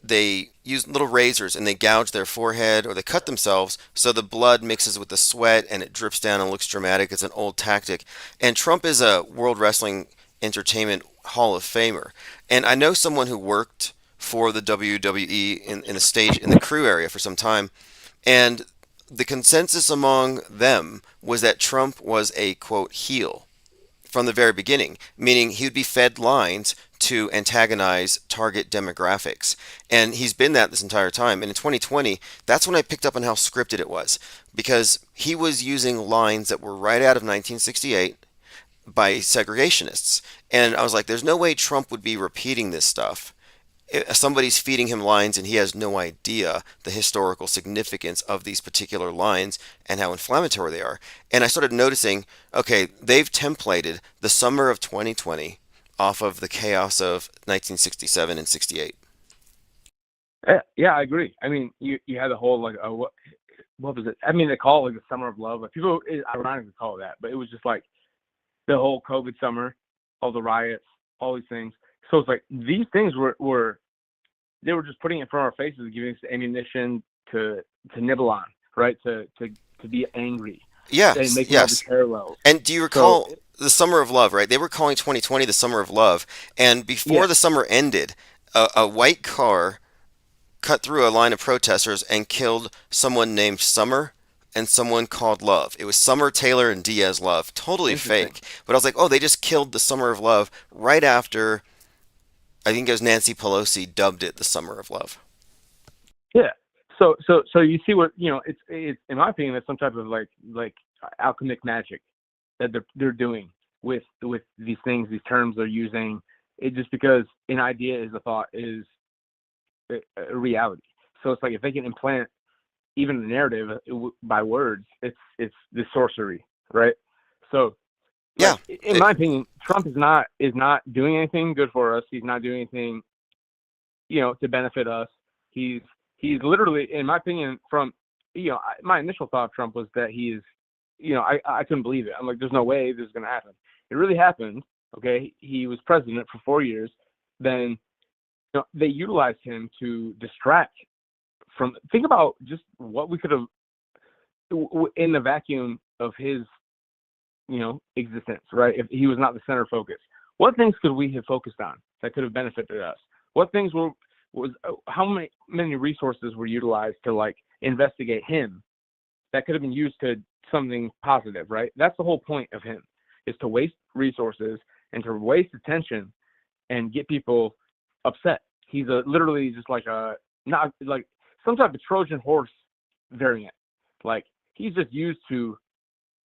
they use little razors and they gouge their forehead or they cut themselves so the blood mixes with the sweat and it drips down and looks dramatic. It's an old tactic. And Trump is a World Wrestling Entertainment Hall of Famer. And I know someone who worked for the WWE in the crew area for some time. And the consensus among them was that Trump was a, quote, heel from the very beginning, meaning he would be fed lines to antagonize target demographics. And he's been that this entire time. And in 2020, that's when I picked up on how scripted it was, because he was using lines that were right out of 1968 by segregationists. And I was like, there's no way Trump would be repeating this stuff. Somebody's feeding him lines and he has no idea the historical significance of these particular lines and how inflammatory they are. And I started noticing, okay, they've templated the summer of 2020 off of the chaos of 1967 and 68. Yeah, I agree. I mean, you had the whole what was it? I mean, they call it like the summer of love. Like people ironically call it that, but it was just like the whole COVID summer, all the riots, all these things. So it's like these things were they were just putting it in front of our faces, giving us ammunition to nibble on, right? To be angry. Yes, and making yes. Parallels. And do you recall the summer of love, right? They were calling 2020 the summer of love. And before the summer ended, a white car cut through a line of protesters and killed someone named Summer and someone called Love. It was Summer Taylor and Diaz Love. Totally fake. But I was like, oh, they just killed the summer of love right after, I think it was Nancy Pelosi dubbed it the summer of love. Yeah. So you see what, it's in my opinion, it's some type of like alchemic magic that they're doing with these things, these terms they're using. It just because an idea is a thought is a reality. So it's like if they can implant even the narrative by words, it's the sorcery, right? So in my opinion, Trump is not doing anything good for us. He's not doing anything, to benefit us. He's literally, in my opinion, from my initial thought of Trump was that he's, I couldn't believe it. I'm like, there's no way this is going to happen. It really happened. Okay, he was president for 4 years. Then they utilized him to distract from. Think about just what we could have in the vacuum of his, existence, right? If he was not the center focus, what things could we have focused on that could have benefited us? What things how many resources were utilized to investigate him that could have been used to something positive, right? That's the whole point of him, is to waste resources and to waste attention and get people upset. He's literally just not like some type of Trojan horse variant. Like he's just used to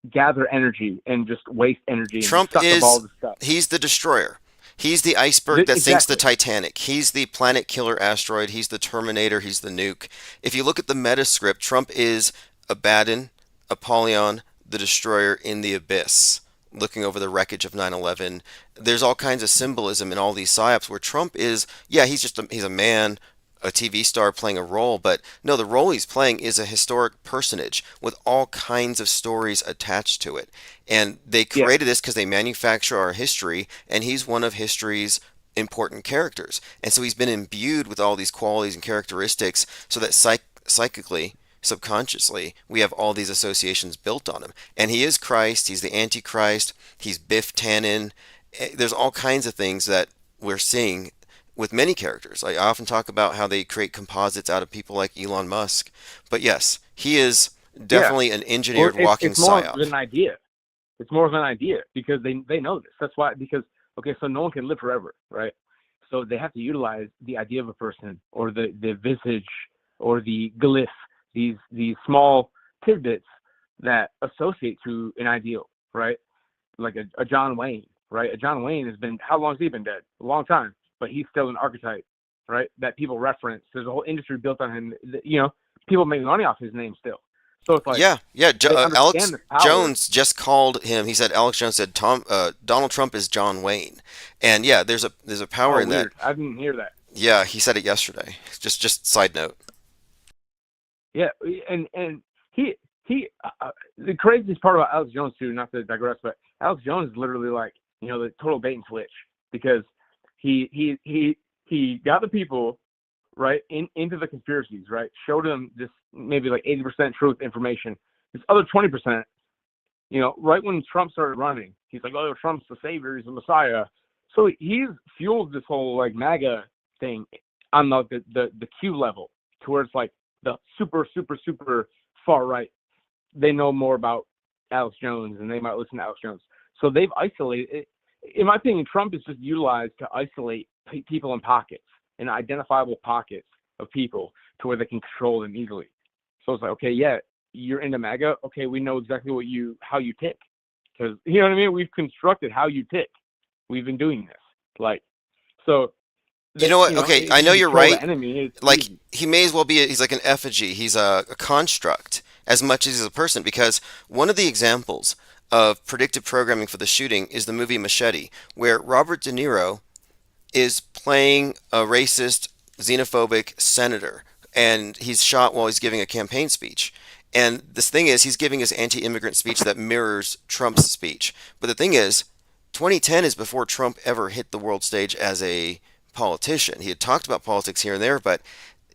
gather energy and just waste energy and Trump suck up all is, the stuff. he's the destroyer. He's the iceberg that sinks the Exactly. Titanic. He's the planet killer asteroid. He's the Terminator. He's the nuke. If you look at the metascript, Trump is Abaddon, Apollyon, the destroyer in the abyss, looking over the wreckage of 9/11. There's all kinds of symbolism in all these psyops where Trump is, yeah, he's a man, a TV star playing a role, but no, the role he's playing is a historic personage with all kinds of stories attached to it. And they Yeah. created this because they manufacture our history, and he's one of history's important characters. And so he's been imbued with all these qualities and characteristics so that psychically, subconsciously, we have all these associations built on him. And he is Christ, he's the Antichrist, he's Biff Tannen. There's all kinds of things that we're seeing with many characters. I often talk about how they create composites out of people like Elon Musk. But yes, he is Yeah. definitely an Well, engineered walking it's more of psyop. an idea. It's more of an idea because they know this. That's why, because, okay, so no one can live forever, right? So they have to utilize the idea of a person or the visage or the glyph, these small tidbits that associate to an ideal, right? Like a John Wayne, right? A John Wayne has been, how long has he been dead? A long time, but he's still an archetype, right? That people reference. There's a whole industry built on him. People make money off his name still. So it's like, Yeah, yeah. they understand Alex this power. Jones just called him. He said Alex Jones said Donald Trump is John Wayne, and yeah, there's a power in that. Weird. I didn't hear that. Yeah, he said it yesterday. Just side note. Yeah, and he the craziest part about Alex Jones too, not to digress, but Alex Jones is literally like, the total bait and switch, because he got the people right into the conspiracies, right? Showed them this maybe like 80% truth information. This other 20%, right when Trump started running, he's like, oh, Trump's the savior, he's the messiah. So he's fueled this whole like MAGA thing on the Q level, to where it's like the super far right. They know more about Alex Jones and they might listen to Alex Jones. So they've isolated. In my opinion, Trump is just utilized to isolate people in pockets, in identifiable pockets of people, to where they can control them easily. So it's like, okay, yeah, you're into MAGA. Okay, we know exactly how you tick, because you know what I mean. We've constructed how you tick. We've been doing this, like, so. You know what? Okay, I know you're right. Enemy Like, easy. he may as well be, he's like an effigy. He's a construct as much as he's a person, because one of the examples of predictive programming for the shooting is the movie Machete, where Robert De Niro is playing a racist, xenophobic senator, and he's shot while he's giving a campaign speech. And this thing is, he's giving his anti-immigrant speech that mirrors Trump's speech. But the thing is, 2010 is before Trump ever hit the world stage as a politician. He had talked about politics here and there, but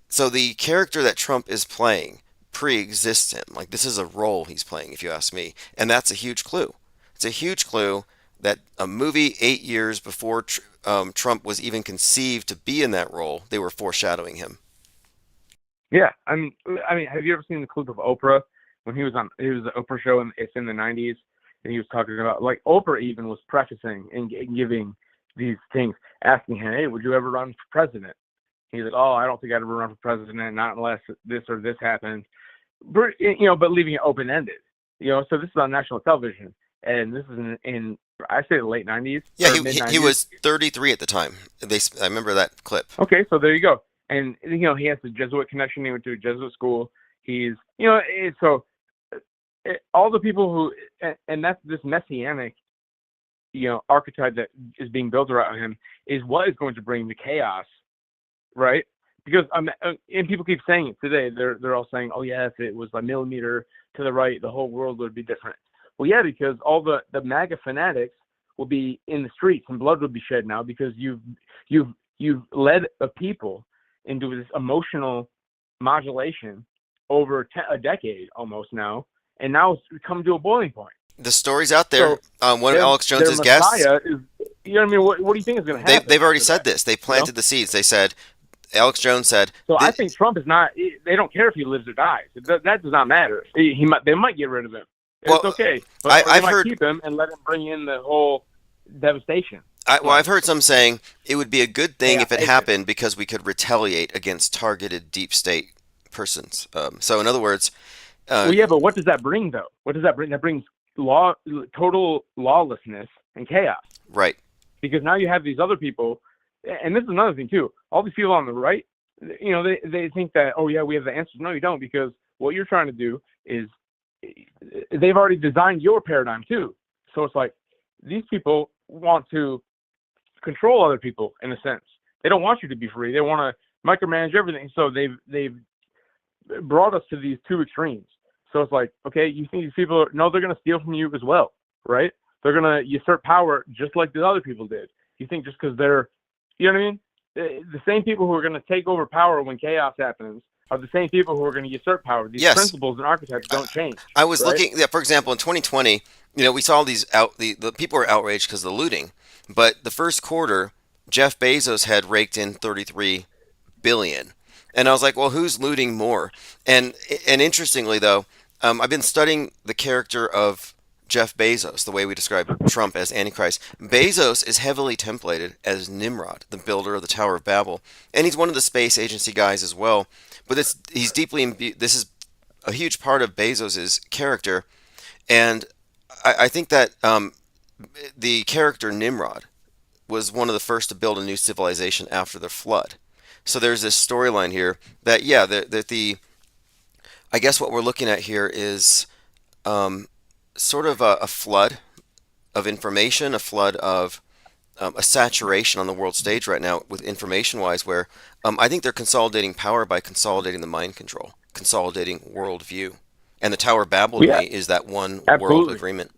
so the character that Trump is playing pre-exists him. Like, this is a role he's playing, if you ask me, and that's a huge clue. It's a huge clue that a movie 8 years before Trump was even conceived to be in that role, they were foreshadowing him. Yeah, I mean, have you ever seen the clip of Oprah when he was the Oprah show, and it's in the '90s, and he was talking about, like, Oprah even was prefacing and giving these things, asking him, hey, would you ever run for president? He's like, oh, I don't think I'd ever run for president, not unless this or this happens. But leaving it open-ended. So this is on national television, and this is in I say the late '90s. Yeah, he was 33 at the time. I remember that clip. Okay, so there you go. And he has the Jesuit connection. He went to a Jesuit school. He's all the people who, and that's this messianic archetype that is being built around him, is what is going to bring the chaos, right? Because and people keep saying it today. They're all saying, oh yeah, if it was a millimeter to the right, the whole world would be different. Well, yeah, because all the MAGA fanatics will be in the streets and blood will be shed now, because you've led a people into this emotional modulation over a decade almost now, and now it's come to a boiling point. The story's out there. So One of Alex Jones's guests. Is, you know what I mean? What do you think is going to happen? They've already said this. They planted the seeds. They said, Alex Jones said. So I think Trump is not. They don't care if he lives or dies. That does not matter. They might get rid of him. It's okay. But I've might heard, keep him and let him bring in the whole devastation. I've heard some saying it would be a good thing if it Yeah. happened, because we could retaliate against targeted deep state persons. So in other words, Well, yeah, but what does that bring, though? What does that bring? That brings total lawlessness and chaos. Right. Because now you have these other people, and this is another thing too. All these people on the right, they think that, oh yeah, we have the answers. No, you don't, because what you're trying to do is they've already designed your paradigm too. So it's like these people want to control other people in a sense. They don't want you to be free. They want to micromanage everything. So they've brought us to these two extremes. So it's like, okay, you think these people they're going to steal from you as well, right? They're going to usurp power just like the other people did. You think just because they're, you know what I mean? The same people who are going to take over power when chaos happens are the same people who are going to usurp power. These principles and archetypes don't change. I was right? looking, for example, in 2020, we saw the people were outraged because of the looting, but the first quarter, Jeff Bezos had raked in $33 billion. And I was like, well, who's looting more? And interestingly, though, I've been studying the character of Jeff Bezos, the way we describe Trump as Antichrist. Bezos is heavily templated as Nimrod, the builder of the Tower of Babel. And he's one of the space agency guys as well. But he's deeply this is a huge part of Bezos's character. And I think that the character Nimrod was one of the first to build a new civilization after the flood. So there's this storyline here that, yeah, I guess what we're looking at here is sort of a flood of information, a flood of a saturation on the world stage right now with information-wise, where I think they're consolidating power by consolidating the mind control, consolidating worldview. And the Tower of Babel to me is that one world agreement.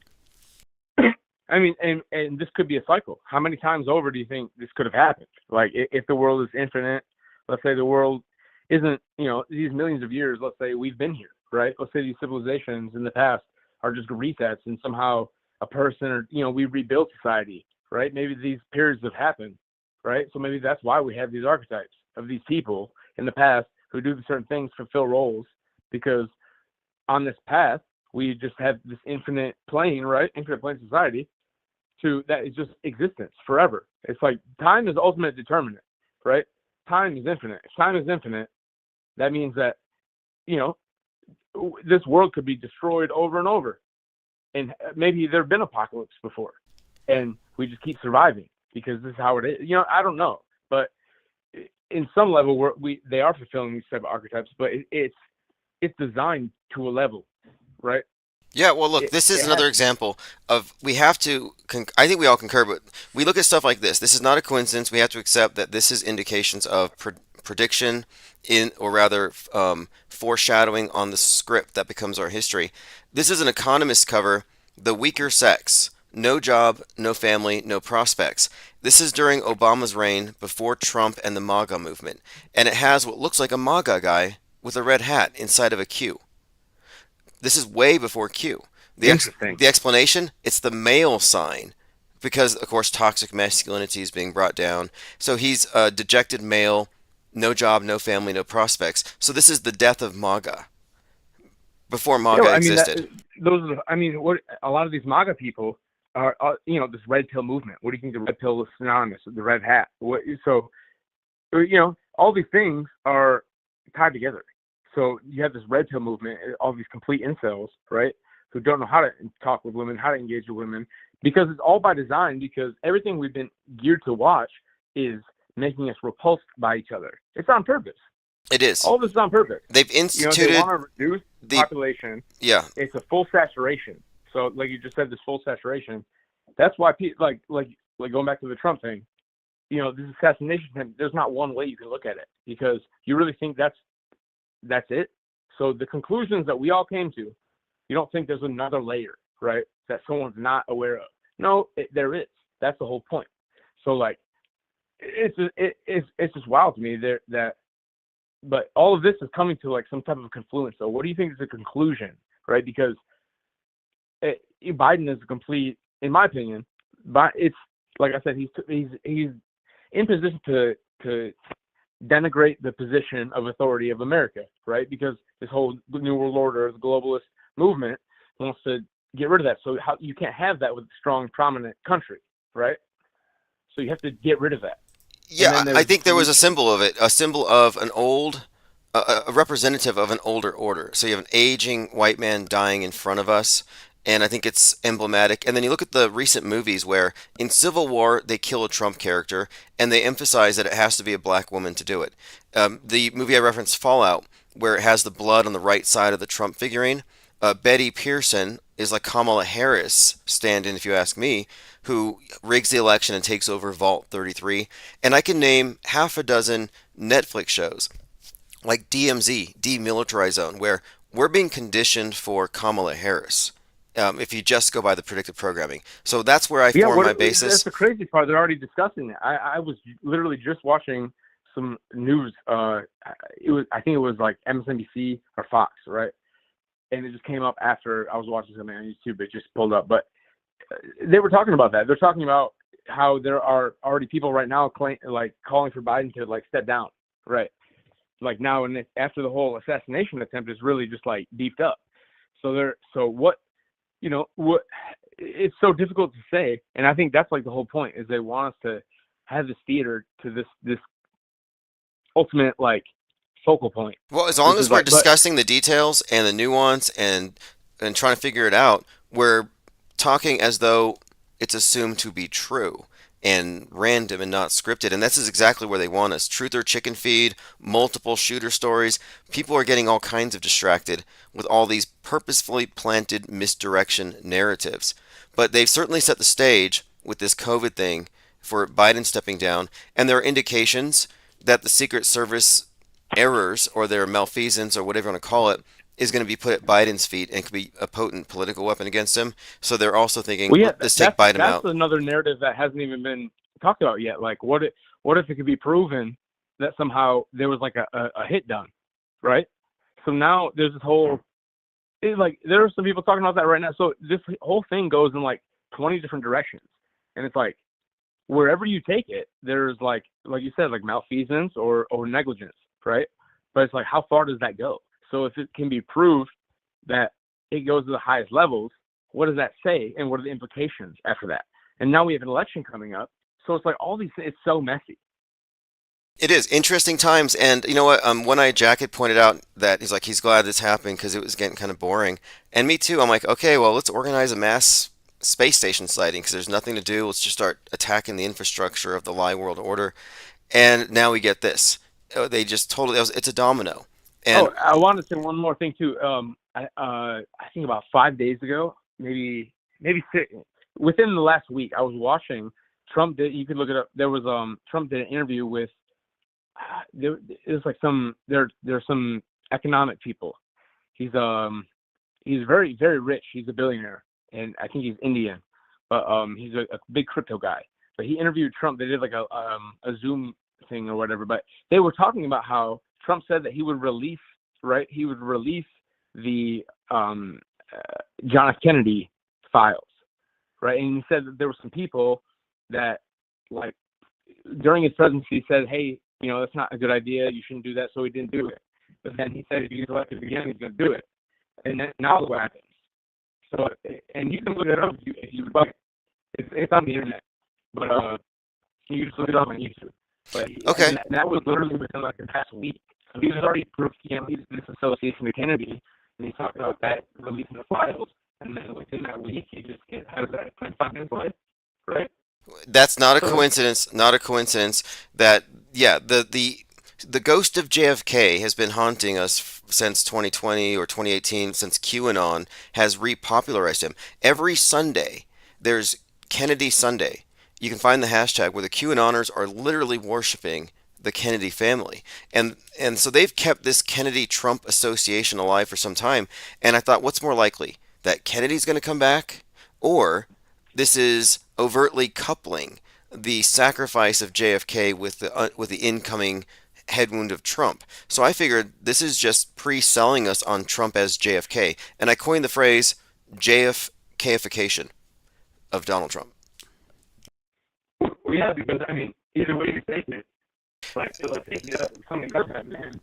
I mean, and this could be a cycle. How many times over do you think this could have happened? Like, if the world is infinite, let's say the world isn't, these millions of years, let's say we've been here, right? Let's say these civilizations in the past are just resets and somehow a person or, we rebuild society, right? Maybe these periods have happened, right? So maybe that's why we have these archetypes of these people in the past who do certain things, fulfill roles, because on this path, we just have this infinite plane, right? Infinite plane society that is just existence forever. It's like time is the ultimate determinant, right? Time is infinite. If time is infinite, that means that, this world could be destroyed over and over. And maybe there have been apocalypse before. And we just keep surviving because this is how it is. I don't know. But in some level, they are fulfilling these type of archetypes, but it's designed to a level, right? Yeah, well, look, this is another example of we have to, I think we all concur, but we look at stuff like this. This is not a coincidence. We have to accept that this is indications of prediction or rather foreshadowing on the script that becomes our history. This is an Economist cover, The Weaker Sex, No Job, No Family, No Prospects. This is during Obama's reign before Trump and the MAGA movement. And it has what looks like a MAGA guy with a red hat inside of a Q. This is way before Q. The explanation, it's the male sign because, of course, toxic masculinity is being brought down. So he's a dejected male, no job, no family, no prospects. So this is the death of MAGA before MAGA existed. What a lot of these MAGA people are, this red pill movement. What do you think the red pill is synonymous with? The red hat. All these things are tied together. So you have this red pill movement, all these complete incels, right, who don't know how to talk with women, how to engage with women, because it's all by design, because everything we've been geared to watch is making us repulsed by each other. It's on purpose. It is. All this is on purpose. They've instituted... they want to reduce the population. Yeah. It's a full saturation. So, like you just said, this full saturation. That's why people, like going back to the Trump thing, this assassination thing, there's not one way you can look at it, because you really think that's it. So the conclusions that we all came to, you don't think there's another layer, right, that someone's not aware of? No, there is. That's the whole point. So like, it's just wild to me but all of this is coming to like some type of confluence. So what do you think is the conclusion, right? Because Biden is a complete, in my opinion, but it's like I said, he's in position to denigrate the position of authority of America, right? Because this whole New World Order, the globalist movement, wants to get rid of that. So you can't have that with a strong, prominent country, right? So you have to get rid of that. Yeah, I think there was a symbol of it, a symbol of an old, a representative of an older order. So you have an aging white man dying in front of us, and I think it's emblematic. And then you look at the recent movies where in Civil War they kill a Trump character, and they emphasize that it has to be a black woman to do it. The movie I referenced, Fallout, where it has the blood on the right side of the Trump figurine. Betty Pearson is like Kamala Harris stand-in, if you ask me, who rigs the election and takes over Vault 33. And I can name half a dozen Netflix shows like DMZ, Demilitarized Zone, where we're being conditioned for Kamala Harris. If you just go by the predictive programming, so that's where I form my basis. That's the crazy part. They're already discussing it. I was literally just watching some news. I think it was like MSNBC or Fox, right? And it just came up after I was watching something on YouTube. It just pulled up, but they were talking about that. They're talking about how there are already people right now calling for Biden to like step down, right? Like now, and after the whole assassination attempt is really just like beefed up. What it's so difficult to say, and I think that's like the whole point is they want us to have this theater to this ultimate like focal point. Well, as long as we're discussing the details and the nuance and trying to figure it out, we're talking as though it's assumed to be true and random and not scripted. And this is exactly where they want us. Truth or chicken feed, multiple shooter stories. People are getting all kinds of distracted with all these purposefully planted misdirection narratives. But they've certainly set the stage with this COVID thing for Biden stepping down. And there are indications that the Secret Service errors or their malfeasance or whatever you want to call it is going to be put at Biden's feet and could be a potent political weapon against him. So they're also thinking, let's take Biden out. That's another narrative that hasn't even been talked about yet. Like, what if it could be proven that somehow there was like a hit done, right? So now there's this whole, there are some people talking about that right now. So this whole thing goes in like 20 different directions. And it's like, wherever you take it, there's like you said, like malfeasance or negligence, right? But it's like, how far does that go? So if it can be proved that it goes to the highest levels, what does that say? And what are the implications after that? And now we have an election coming up. So it's like all these things, it's so messy. It is interesting times. And you know what? One Eye Jacket pointed out that he's glad this happened because it was getting kind of boring. And me too. I'm like, okay, well, let's organize a mass space station sighting because there's nothing to do. Let's just start attacking the infrastructure of the Lie World Order. And now we get this. They just totally, it's a domino. And I want to say one more thing too. I think about 5 days ago, maybe 6, within the last week, I was watching Trump did. You could look it up. There was Trump did an interview with. There's some economic people. He's very very rich. He's a billionaire, and I think he's Indian, but he's a big crypto guy. But he interviewed Trump. They did like a Zoom thing or whatever. But they were talking about how Trump said that he would release the John F. Kennedy files, right? And he said that there were some people that, like, during his presidency said, hey, that's not a good idea. You shouldn't do that. So he didn't do it. But then he said if he gets elected again, he's going to do it. And then now what happens? So, and you can look it up if you would like. It's on the internet. But you just look it up on YouTube. But okay. And that was literally within like the past week. So he was already proof he can't lead this association with Kennedy, and he talked about that releasing the files, and then within that week he just has that 5 minutes left, right? That's not a coincidence. Not a coincidence. That the ghost of JFK has been haunting us since 2020 or 2018, since QAnon has repopularized him. Every Sunday there's Kennedy Sunday. You can find the hashtag where the QAnoners are literally worshiping the Kennedy family. And so they've kept this Kennedy-Trump association alive for some time. And I thought, what's more likely? That Kennedy's going to come back? Or this is overtly coupling the sacrifice of JFK with the incoming head wound of Trump. So I figured this is just pre-selling us on Trump as JFK. And I coined the phrase JFKification of Donald Trump. Yeah, because, either way you take it, something does happen, man.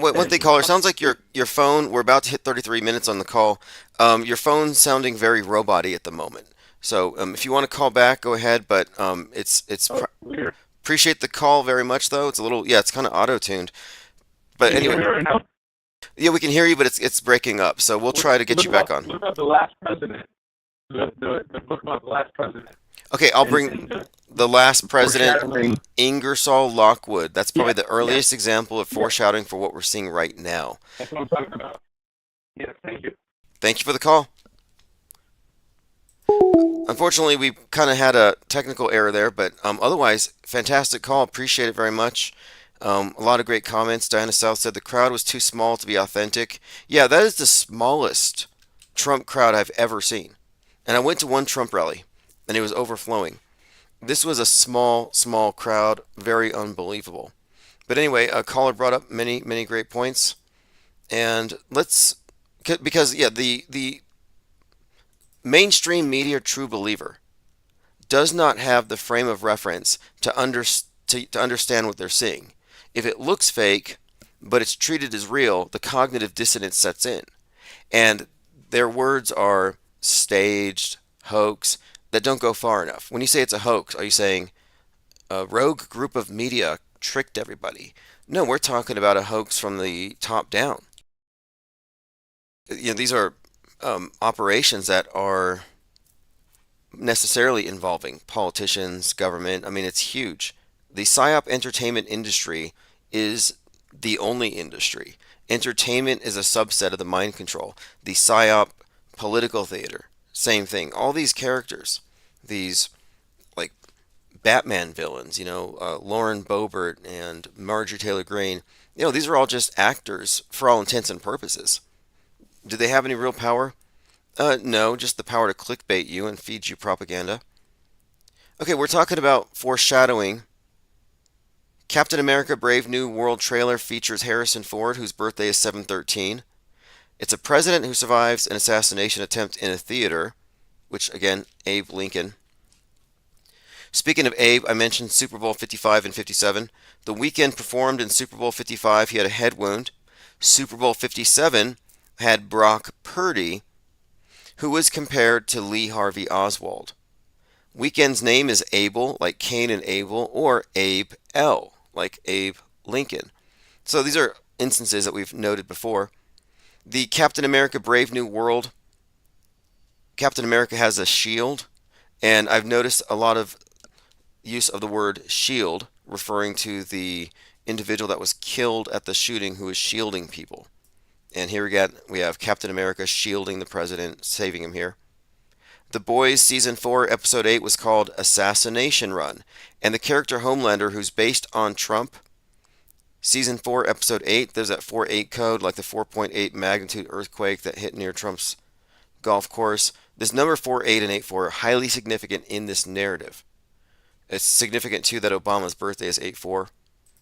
One thing, caller, sounds like your phone, we're about to hit 33 minutes on the call. Your phone's sounding very robot-y at the moment. So if you want to call back, go ahead, but Weird. Appreciate the call very much, though. It's a little, it's kind of auto-tuned. But anyway, yeah, we can hear you, but it's breaking up, so we'll try to get you back on. What about the last president? the book about the last president. Okay, I'll And bring The Last President, foreshadowing. Ingersoll Lockwood. That's probably Yeah, the earliest example of foreshadowing for what we're seeing right now. that's what I'm talking about. Yeah, thank you. Thank you for the call. Unfortunately, we kind of had a technical error there, but otherwise, fantastic call. Appreciate it very much. A lot of great comments. Diana South said the crowd was too small to be authentic. Yeah, that is the smallest Trump crowd I've ever seen. And I went to one Trump rally, and it was overflowing. This was a small, small crowd. Very unbelievable. But anyway, a caller brought up many, many great points. And let's, because, yeah, the mainstream media true believer does not have the frame of reference to understand what they're seeing. If it looks fake, but it's treated as real, the cognitive dissonance sets in. And their words are staged, hoax, that don't go far enough. When you say it's a hoax, are you saying a rogue group of media tricked everybody? No, we're talking about a hoax from the top down. These are operations that are necessarily involving politicians, government. I mean, it's huge. The PSYOP entertainment industry is the only industry. Entertainment is a subset of the mind control. The PSYOP political theater, same thing. All these characters, these like Batman villains, Lauren Boebert and Marjorie Taylor Greene, these are all just actors for all intents and purposes. Do they have any real power? No, just the power to clickbait you and feed you propaganda. Okay, we're talking about foreshadowing. Captain America Brave New World trailer features Harrison Ford, whose birthday is 7/13. It's a president who survives an assassination attempt in a theater, which, again, Abe Lincoln. Speaking of Abe, I mentioned Super Bowl 55 and 57. The Weeknd performed in Super Bowl 55. He had a head wound. Super Bowl 57 had Brock Purdy, who was compared to Lee Harvey Oswald. Weeknd's name is Abel, like Cain and Abel, or Abe L, like Abe Lincoln. So these are instances that we've noted before. The Captain America Brave New World, Captain America has a shield, and I've noticed a lot of use of the word shield, referring to the individual that was killed at the shooting who was shielding people. And here we have Captain America shielding the president, saving him here. The Boys Season 4, Episode 8 was called Assassination Run. And the character Homelander, who's based on Trump, Season 4, Episode 8, there's that 4.8 code, like the 4.8 magnitude earthquake that hit near Trump's golf course. This number 4.8 and 8.4 are highly significant in this narrative. It's significant, too, that Obama's birthday is 8.4,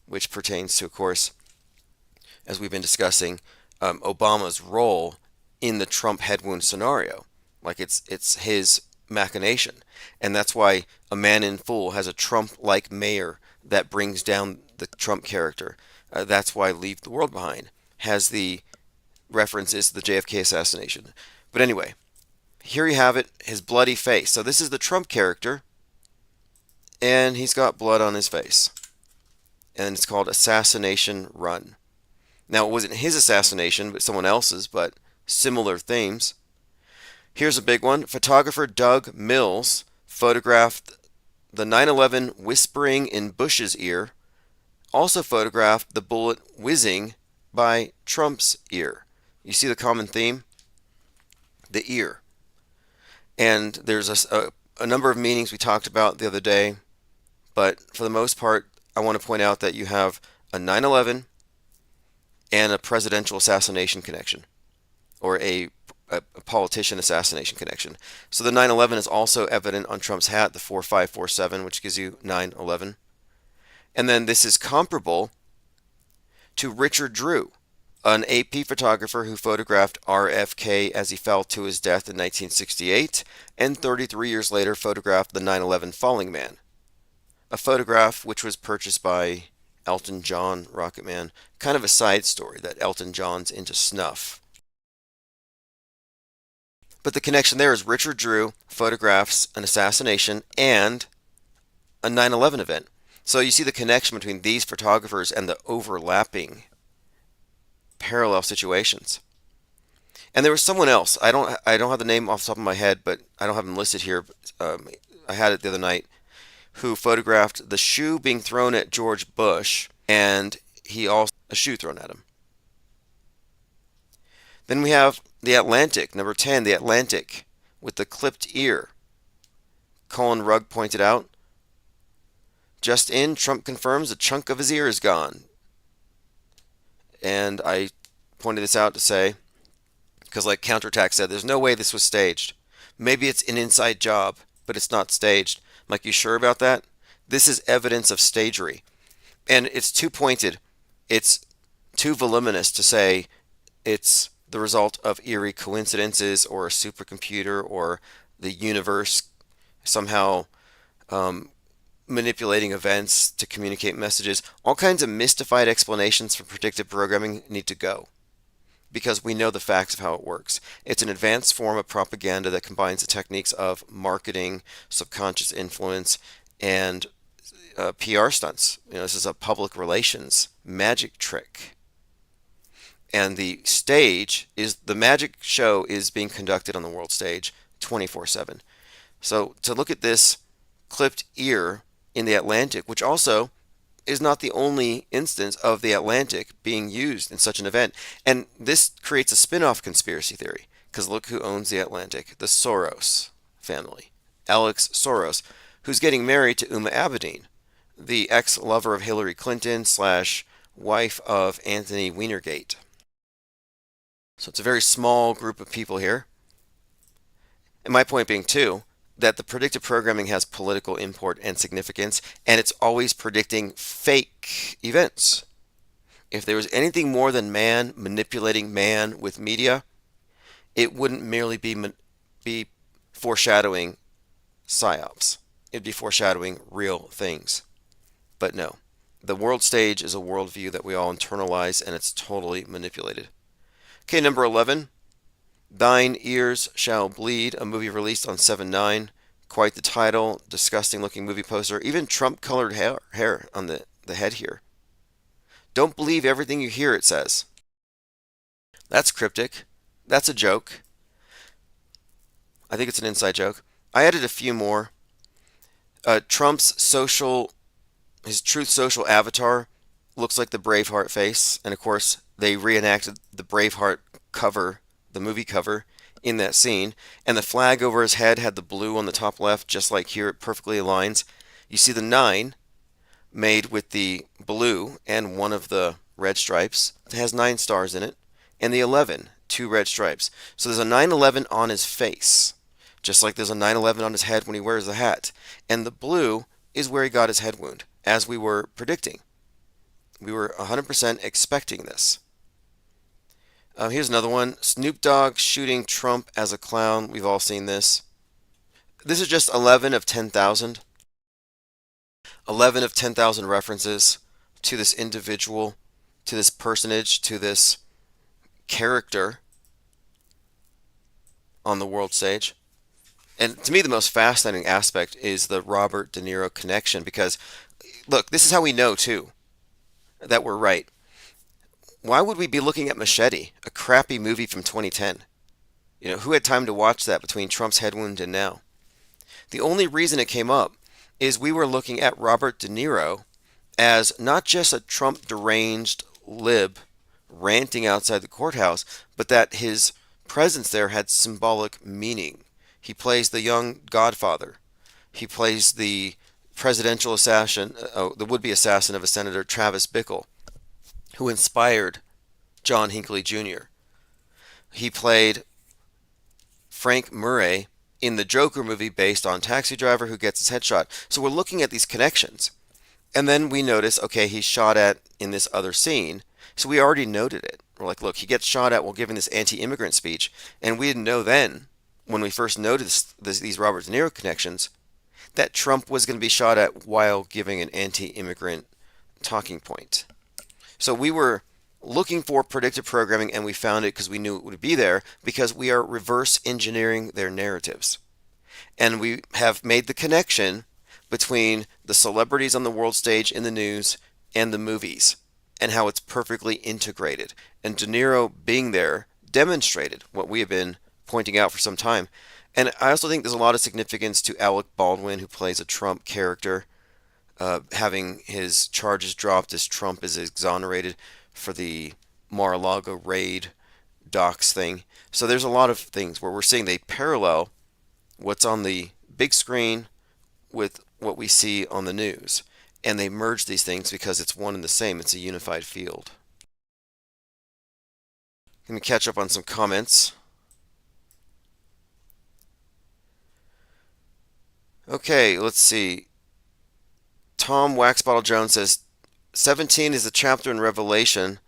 which pertains to, of course, as we've been discussing, Obama's role in the Trump head wound scenario. Like it's his machination. And that's why A Man in Full has a Trump-like mayor that brings down the Trump character. That's why Leave the World Behind has the references to the JFK assassination. But anyway, here you have it, his bloody face. So this is the Trump character, and he's got blood on his face. And it's called Assassination Run. Now, it wasn't his assassination, but someone else's, but similar themes. Here's a big one. Photographer Doug Mills photographed the 9/11 whispering in Bush's ear, also photographed the bullet whizzing by Trump's ear. You see the common theme? The ear. And there's a number of meanings we talked about the other day, but for the most part, I want to point out that you have a 9/11 and a presidential assassination connection, or a politician assassination connection. So the 9/11 is also evident on Trump's hat, the 4547, which gives you 9/11. And then this is comparable to Richard Drew, an AP photographer who photographed RFK as he fell to his death in 1968, and 33 years later photographed the 9/11 falling man. A photograph which was purchased by Elton John, Rocket Man. Kind of a side story that Elton John's into snuff. But the connection there is Richard Drew photographs an assassination and a 9/11 event. So you see the connection between these photographers and the overlapping parallel situations. And there was someone else. I don't have the name off the top of my head, but I don't have him listed here. I had it the other night. Who photographed the shoe being thrown at George Bush, and he also a shoe thrown at him. Then we have the Atlantic, number 10, the Atlantic, with the clipped ear. Colin Rugg pointed out, just in, Trump confirms a chunk of his ear is gone. And I pointed this out to say, because like Counterattack said, there's no way this was staged. Maybe it's an inside job, but it's not staged. I'm like, you sure about that? This is evidence of stagery. And it's too pointed. It's too voluminous to say it's the result of eerie coincidences or a supercomputer or the universe somehow manipulating events to communicate messages. All kinds of mystified explanations for predictive programming need to go because we know the facts of how it works. It's an advanced form of propaganda that combines the techniques of marketing, subconscious influence, and PR stunts. This is a public relations magic trick. And the magic show is being conducted on the world stage 24/7. So to look at this clipped ear in the Atlantic, which also is not the only instance of the Atlantic being used in such an event. And this creates a spin-off conspiracy theory, because look who owns the Atlantic, the Soros family. Alex Soros, who's getting married to Uma Abedin, the ex-lover of Hillary Clinton / wife of Anthony Weinergate. So it's a very small group of people here. And my point being, too, that the predictive programming has political import and significance, and it's always predicting fake events. If there was anything more than man manipulating man with media, it wouldn't merely be foreshadowing psyops. It'd be foreshadowing real things. But no, the world stage is a worldview that we all internalize, and it's totally manipulated. Okay, number 11. Thine Ears Shall Bleed, a movie released on 7/9. Quite the title, disgusting looking movie poster, even Trump colored hair on the head here. Don't believe everything you hear, it says. That's cryptic. That's a joke. I think it's an inside joke. I added a few more. Trump's his Truth Social avatar looks like the Braveheart face, and of course they reenacted the Braveheart cover, the movie cover, in that scene, and the flag over his head had the blue on the top left, just like here. It perfectly aligns. You see the 9 made with the blue and one of the red stripes. It has 9 stars in it, and the 11, 2 red stripes. So there's a 9/11 on his face, just like there's a 9/11 on his head when he wears the hat. And the blue is where he got his head wound, as we were predicting. We were 100% expecting this. Here's another one. Snoop Dogg shooting Trump as a clown. We've all seen this. This is just 11 of 10,000. 11 of 10,000 references to this individual, to this personage, to this character on the world stage. And to me, the most fascinating aspect is the Robert De Niro connection, because, look, this is how we know, too, that we're right. Why would we be looking at Machete, a crappy movie from 2010? Who had time to watch that between Trump's head wound and now? The only reason it came up is we were looking at Robert De Niro as not just a Trump deranged lib ranting outside the courthouse, but that his presence there had symbolic meaning. He plays the young godfather. He plays the presidential assassin, the would-be assassin of a Senator Travis Bickle, who inspired John Hinckley Jr. He played Frank Murray in the Joker movie based on Taxi Driver, who gets his head shot. So we're looking at these connections. And then we notice, okay, he's shot at in this other scene. So we already noted it. We're like, look, he gets shot at while giving this anti-immigrant speech. And we didn't know then, when we first noticed these Robert De Niro connections, that Trump was going to be shot at while giving an anti-immigrant talking point. So we were looking for predictive programming, and we found it because we knew it would be there, because we are reverse engineering their narratives. And we have made the connection between the celebrities on the world stage in the news and the movies, and how it's perfectly integrated. And De Niro being there demonstrated what we have been pointing out for some time. And I also think there's a lot of significance to Alec Baldwin, who plays a Trump character, having his charges dropped as Trump is exonerated for the Mar-a-Lago raid docs thing. So there's a lot of things where we're seeing they parallel what's on the big screen with what we see on the news. And they merge these things because it's one and the same. It's a unified field. Let me catch up on some comments. Okay, let's see. Tom Waxbottle Jones says 17 is the chapter in Revelation.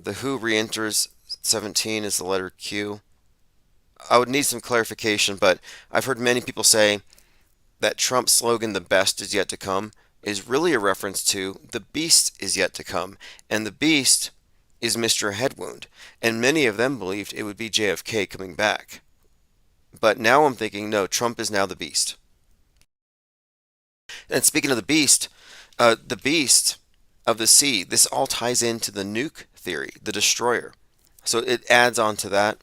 The Who re-enters 17 is the letter Q. I would need some clarification, but I've heard many people say that Trump's slogan, "the best is yet to come," is really a reference to the beast is yet to come. And the beast is Mr. Headwound. And many of them believed it would be JFK coming back. But now I'm thinking, no, Trump is now the beast. And speaking of the beast of the sea, this all ties into the nuke theory, the destroyer. So it adds on to that.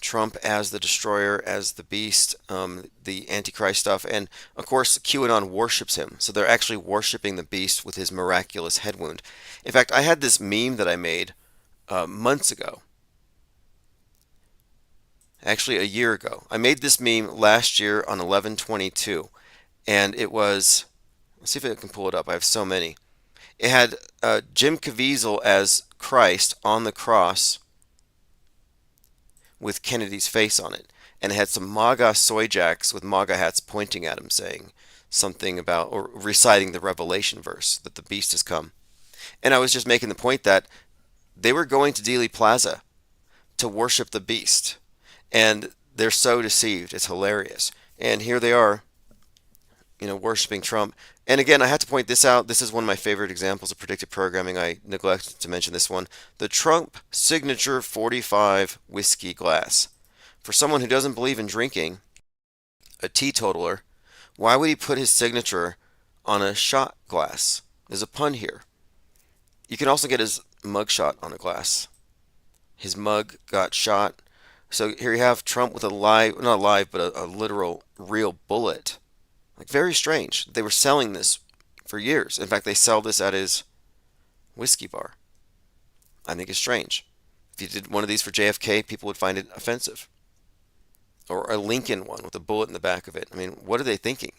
Trump as the destroyer, as the beast, the Antichrist stuff, and of course QAnon worships him. So they're actually worshiping the beast with his miraculous head wound. In fact, I had this meme that I made months ago. Actually, a year ago. I made this meme last year on 11/22, and it was, let's see if I can pull it up. I have so many. It had Jim Caviezel as Christ on the cross with Kennedy's face on it. And it had some MAGA soy jacks with MAGA hats pointing at him, saying something about, or reciting the Revelation verse, that the beast has come. And I was just making the point that they were going to Dealey Plaza to worship the beast. And they're so deceived. It's hilarious. And here they are, worshiping Trump. And again, I have to point this out. This is one of my favorite examples of predictive programming. I neglected to mention this one. The Trump Signature 45 whiskey glass. For someone who doesn't believe in drinking, a teetotaler, why would he put his signature on a shot glass? There's a pun here. You can also get his mug shot on a glass. His mug got shot. So here you have Trump with not a live, but a literal, real bullet. Like, very strange. They were selling this for years. In fact, they sell this at his whiskey bar. I think it's strange. If you did one of these for JFK, people would find it offensive. Or a Lincoln one with a bullet in the back of it. I mean, what are they thinking?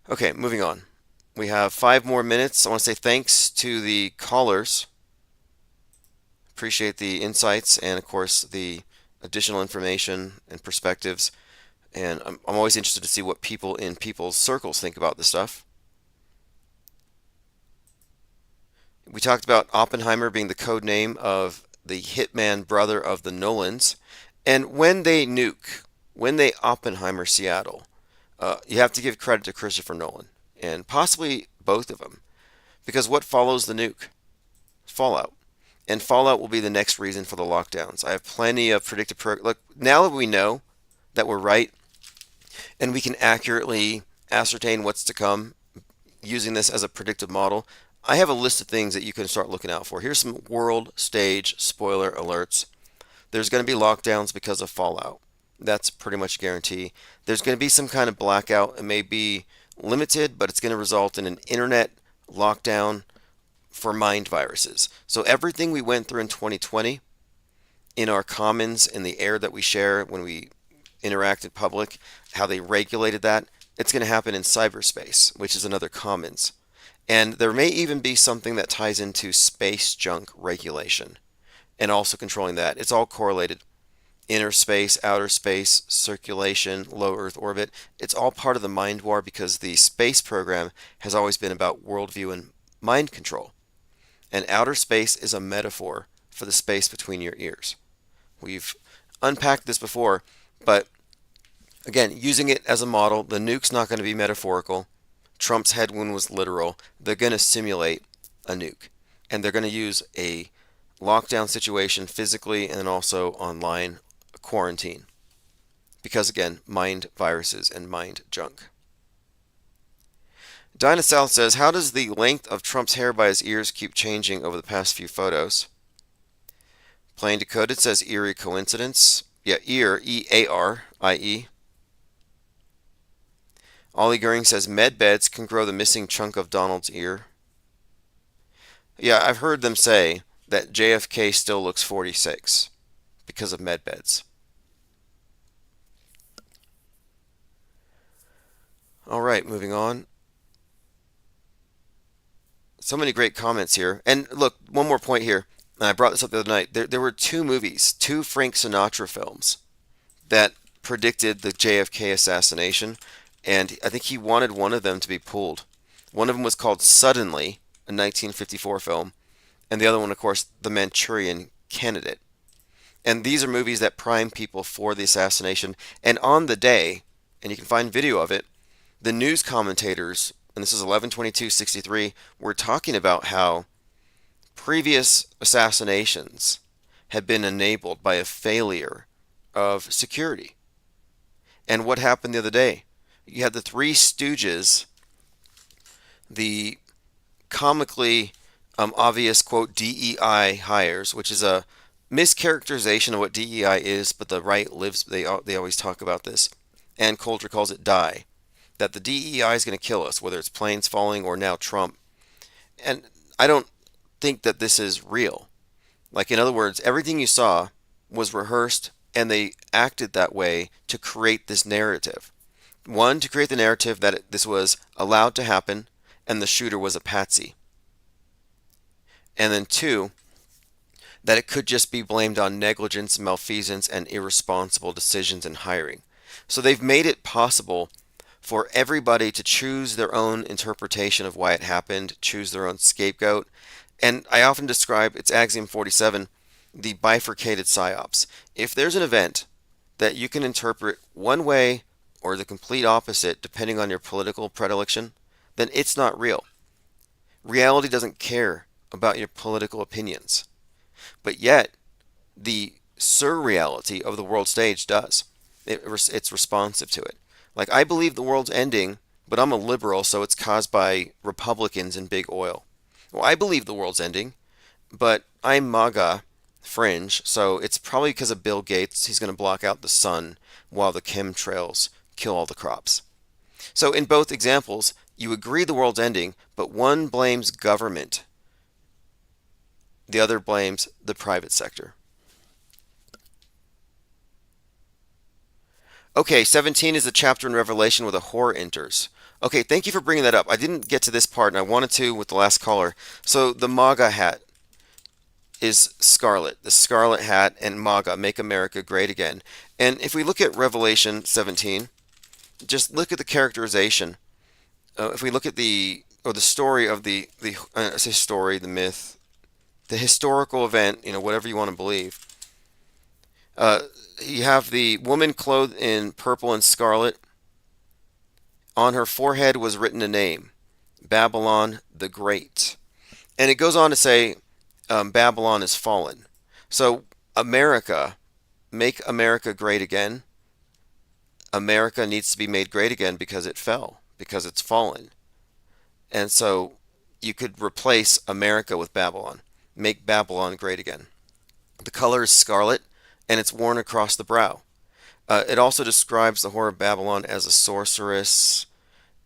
Okay, moving on. We have 5 more minutes. I want to say thanks to the callers. Appreciate the insights and, of course, the additional information and perspectives. And I'm always interested to see what people in people's circles think about this stuff. We talked about Oppenheimer being the code name of the hitman brother of the Nolans. And when they Oppenheimer Seattle, you have to give credit to Christopher Nolan, and possibly both of them. Because what follows the nuke? Fallout. And fallout will be the next reason for the lockdowns. I have plenty of predictive Look, now that we know that we're right, and we can accurately ascertain what's to come using this as a predictive model, I have a list of things that you can start looking out for. Here's some world stage spoiler alerts. There's going to be lockdowns because of fallout. That's pretty much a guarantee. There's going to be some kind of blackout. It may be limited, but it's going to result in an internet lockdown for mind viruses. So everything we went through in 2020 in our commons, in the air that we share when we interact in public, how they regulated that, it's going to happen in cyberspace, which is another commons. And there may even be something that ties into space junk regulation and also controlling that. It's all correlated. Inner space, outer space, circulation, low Earth orbit. It's all part of the mind war because the space program has always been about worldview and mind control. And outer space is a metaphor for the space between your ears. We've unpacked this before, but again, using it as a model, the nuke's not going to be metaphorical. Trump's head wound was literal. They're going to simulate a nuke. And they're going to use a lockdown situation physically and also online quarantine. Because again, mind viruses and mind junk. Dinah South says, how does the length of Trump's hair by his ears keep changing over the past few photos? Plain Decoded says eerie coincidence. Yeah, ear, E-A-R-I-E. Ollie Goering says med beds can grow the missing chunk of Donald's ear. Yeah, I've heard them say that JFK still looks 46 because of med beds. All right, moving on. So many great comments here. And look, one more point here. And I brought this up the other night. There were two movies, two Frank Sinatra films that predicted the JFK assassination, and I think he wanted one of them to be pulled. One of them was called Suddenly, a 1954 film, and the other one, of course, The Manchurian Candidate. And these are movies that prime people for the assassination. And on the day, and you can find video of it, the news commentators, and this is 11/22/63, were talking about how previous assassinations had been enabled by a failure of security. And what happened the other day? You had the Three Stooges, the comically obvious, quote, DEI hires, which is a mischaracterization of what DEI is, but the right lives, they always talk about this. Ann Coulter calls it die. That the DEI is going to kill us, whether it's planes falling or now Trump. And I don't think that this is real. Like, in other words, everything you saw was rehearsed, and they acted that way to create this narrative. One, to create the narrative that this was allowed to happen, and the shooter was a patsy. And then two, that it could just be blamed on negligence, malfeasance, and irresponsible decisions in hiring. So they've made it possible for everybody to choose their own interpretation of why it happened, choose their own scapegoat. And I often describe, it's Axiom 47, the bifurcated psyops. If there's an event that you can interpret one way or the complete opposite depending on your political predilection, then it's not real. Reality doesn't care about your political opinions. But yet, the surreality of the world stage does. It's responsive to it. Like, I believe the world's ending, but I'm a liberal, so it's caused by Republicans and big oil. Well, I believe the world's ending, but I'm MAGA fringe, so it's probably because of Bill Gates. He's going to block out the sun while the chemtrails kill all the crops. So in both examples, you agree the world's ending, but one blames government. The other blames the private sector. Okay, 17 is the chapter in Revelation where the whore enters. Okay, thank you for bringing that up. I didn't get to this part, and I wanted to with the last caller. So the MAGA hat is scarlet. The scarlet hat and MAGA, Make America Great Again. And if we look at Revelation 17, just look at the characterization. If we look at the story of the myth, the historical event, whatever you want to believe. You have the woman clothed in purple and scarlet. On her forehead was written a name, Babylon the Great. And it goes on to say Babylon is fallen. So America, make America great again. America needs to be made great again because it fell, because it's fallen. And so you could replace America with Babylon. Make Babylon great again. The color is scarlet, and it's worn across the brow. It also describes the whore of Babylon as a sorceress,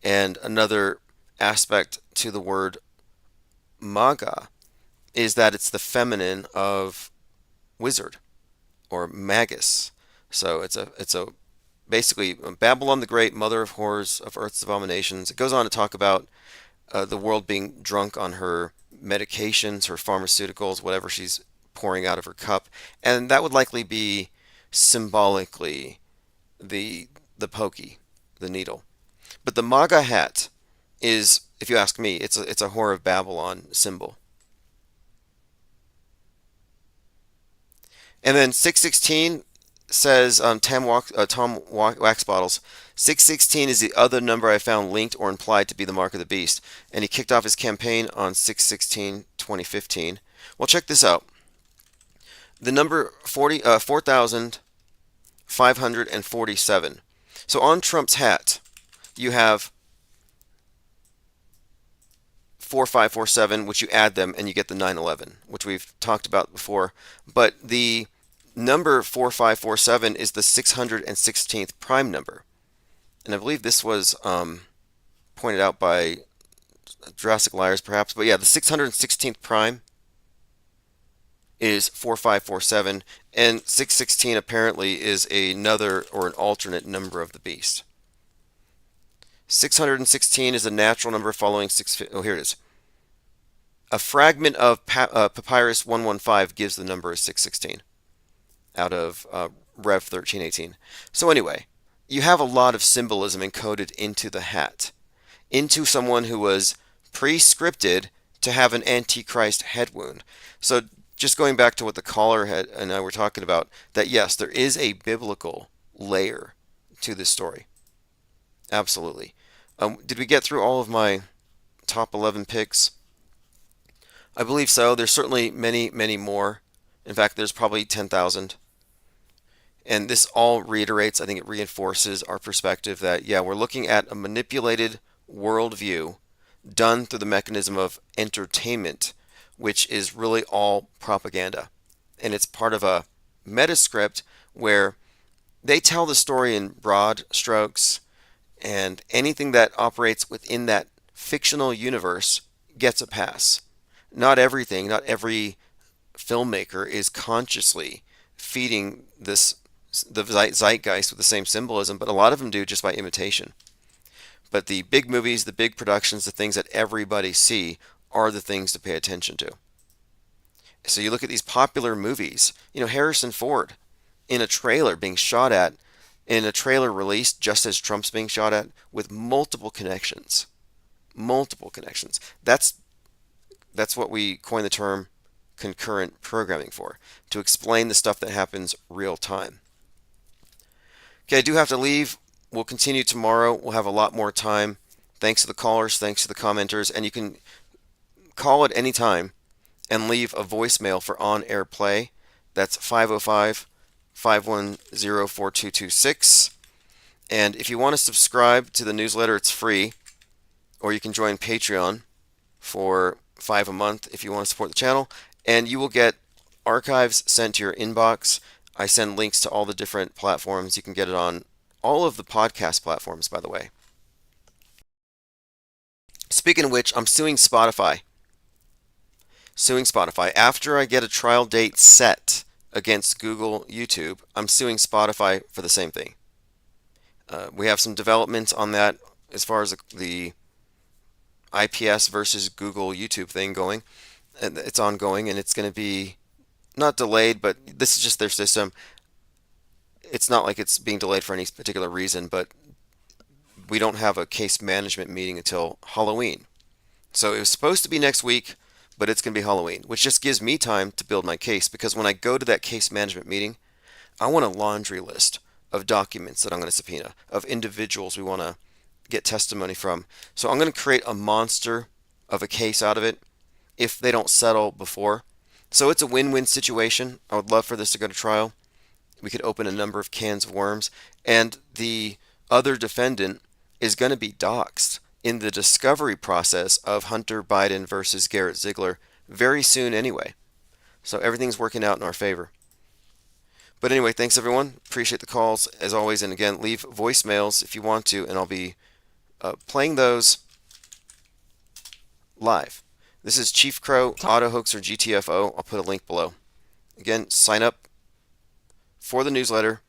and another aspect to the word MAGA is that it's the feminine of wizard or magus. So it's a basically Babylon the Great, mother of horrors, of earth's abominations. It goes on to talk about the world being drunk on her medications, her pharmaceuticals, whatever she's pouring out of her cup, and that would likely be symbolically the pokey, the needle. But the MAGA hat is, if you ask me, it's a whore of Babylon symbol. And then 616 says Tom Wax Bottles, 616 is the other number I found linked or implied to be the mark of the beast, and he kicked off his campaign on 6/16/2015. Well, check this out. The number 4,547. So on Trump's hat, you have 4547, which you add them and you get the 911, which we've talked about before. But the number 4547 is the 616th prime number. And I believe this was pointed out by Jurassic Liars, perhaps. But yeah, the 616th prime is 4547, and 616 apparently is another or an alternate number of the beast. 616 is a natural number following 650. Oh, here it is. A fragment of Papyrus 115 gives the number 616 out of Rev 1318. So anyway, you have a lot of symbolism encoded into the hat, into someone who was pre-scripted to have an Antichrist head wound. So just going back to what the caller and I were talking about, that yes, there is a biblical layer to this story. Absolutely. Did we get through all of my top 11 picks? I believe so. There's certainly many, many more. In fact, there's probably 10,000. And this all reiterates, I think it reinforces our perspective that, yeah, we're looking at a manipulated worldview done through the mechanism of entertainment, which is really all propaganda. And it's part of a metascript where they tell the story in broad strokes, and anything that operates within that fictional universe gets a pass. Not everything, not every filmmaker is consciously feeding the zeitgeist with the same symbolism, but a lot of them do just by imitation. But the big movies, the big productions, the things that everybody see are the things to pay attention to. So you look at these popular movies, Harrison Ford in a trailer being shot at, in a trailer released just as Trump's being shot at, with multiple connections. Multiple connections. That's what we coined the term concurrent programming for, to explain the stuff that happens real time. Okay, I do have to leave. We'll continue tomorrow. We'll have a lot more time. Thanks to the callers, thanks to the commenters, and you can call at any time and leave a voicemail for on-air play. That's 505-510-4226. And if you want to subscribe to the newsletter, it's free, or you can join Patreon for $5 a month if you want to support the channel, and you will get archives sent to your inbox. I send links to all the different platforms. You can get it on all of the podcast platforms, by the way. Speaking of which, I'm suing Spotify. After I get a trial date set against Google YouTube, I'm suing Spotify for the same thing. We have some developments on that as far as the IPS versus Google YouTube thing going. And it's ongoing, and it's going to be not delayed, but this is just their system. It's not like it's being delayed for any particular reason, but we don't have a case management meeting until Halloween. So it was supposed to be next week, but it's going to be Halloween, which just gives me time to build my case, because when I go to that case management meeting, I want a laundry list of documents that I'm going to subpoena, of individuals we want to get testimony from. So I'm going to create a monster of a case out of it if they don't settle before. So it's a win-win situation. I would love for this to go to trial. We could open a number of cans of worms, and the other defendant is going to be doxxed in the discovery process of Hunter Biden versus Garrett Ziegler very soon anyway. So everything's working out in our favor. But anyway, thanks everyone. Appreciate the calls as always. And again, leave voicemails if you want to, and I'll be playing those live. This is Chief Crow, Auto Hoaxer GTFO. I'll put a link below. Again, sign up for the newsletter.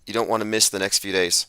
You don't want to miss the next few days.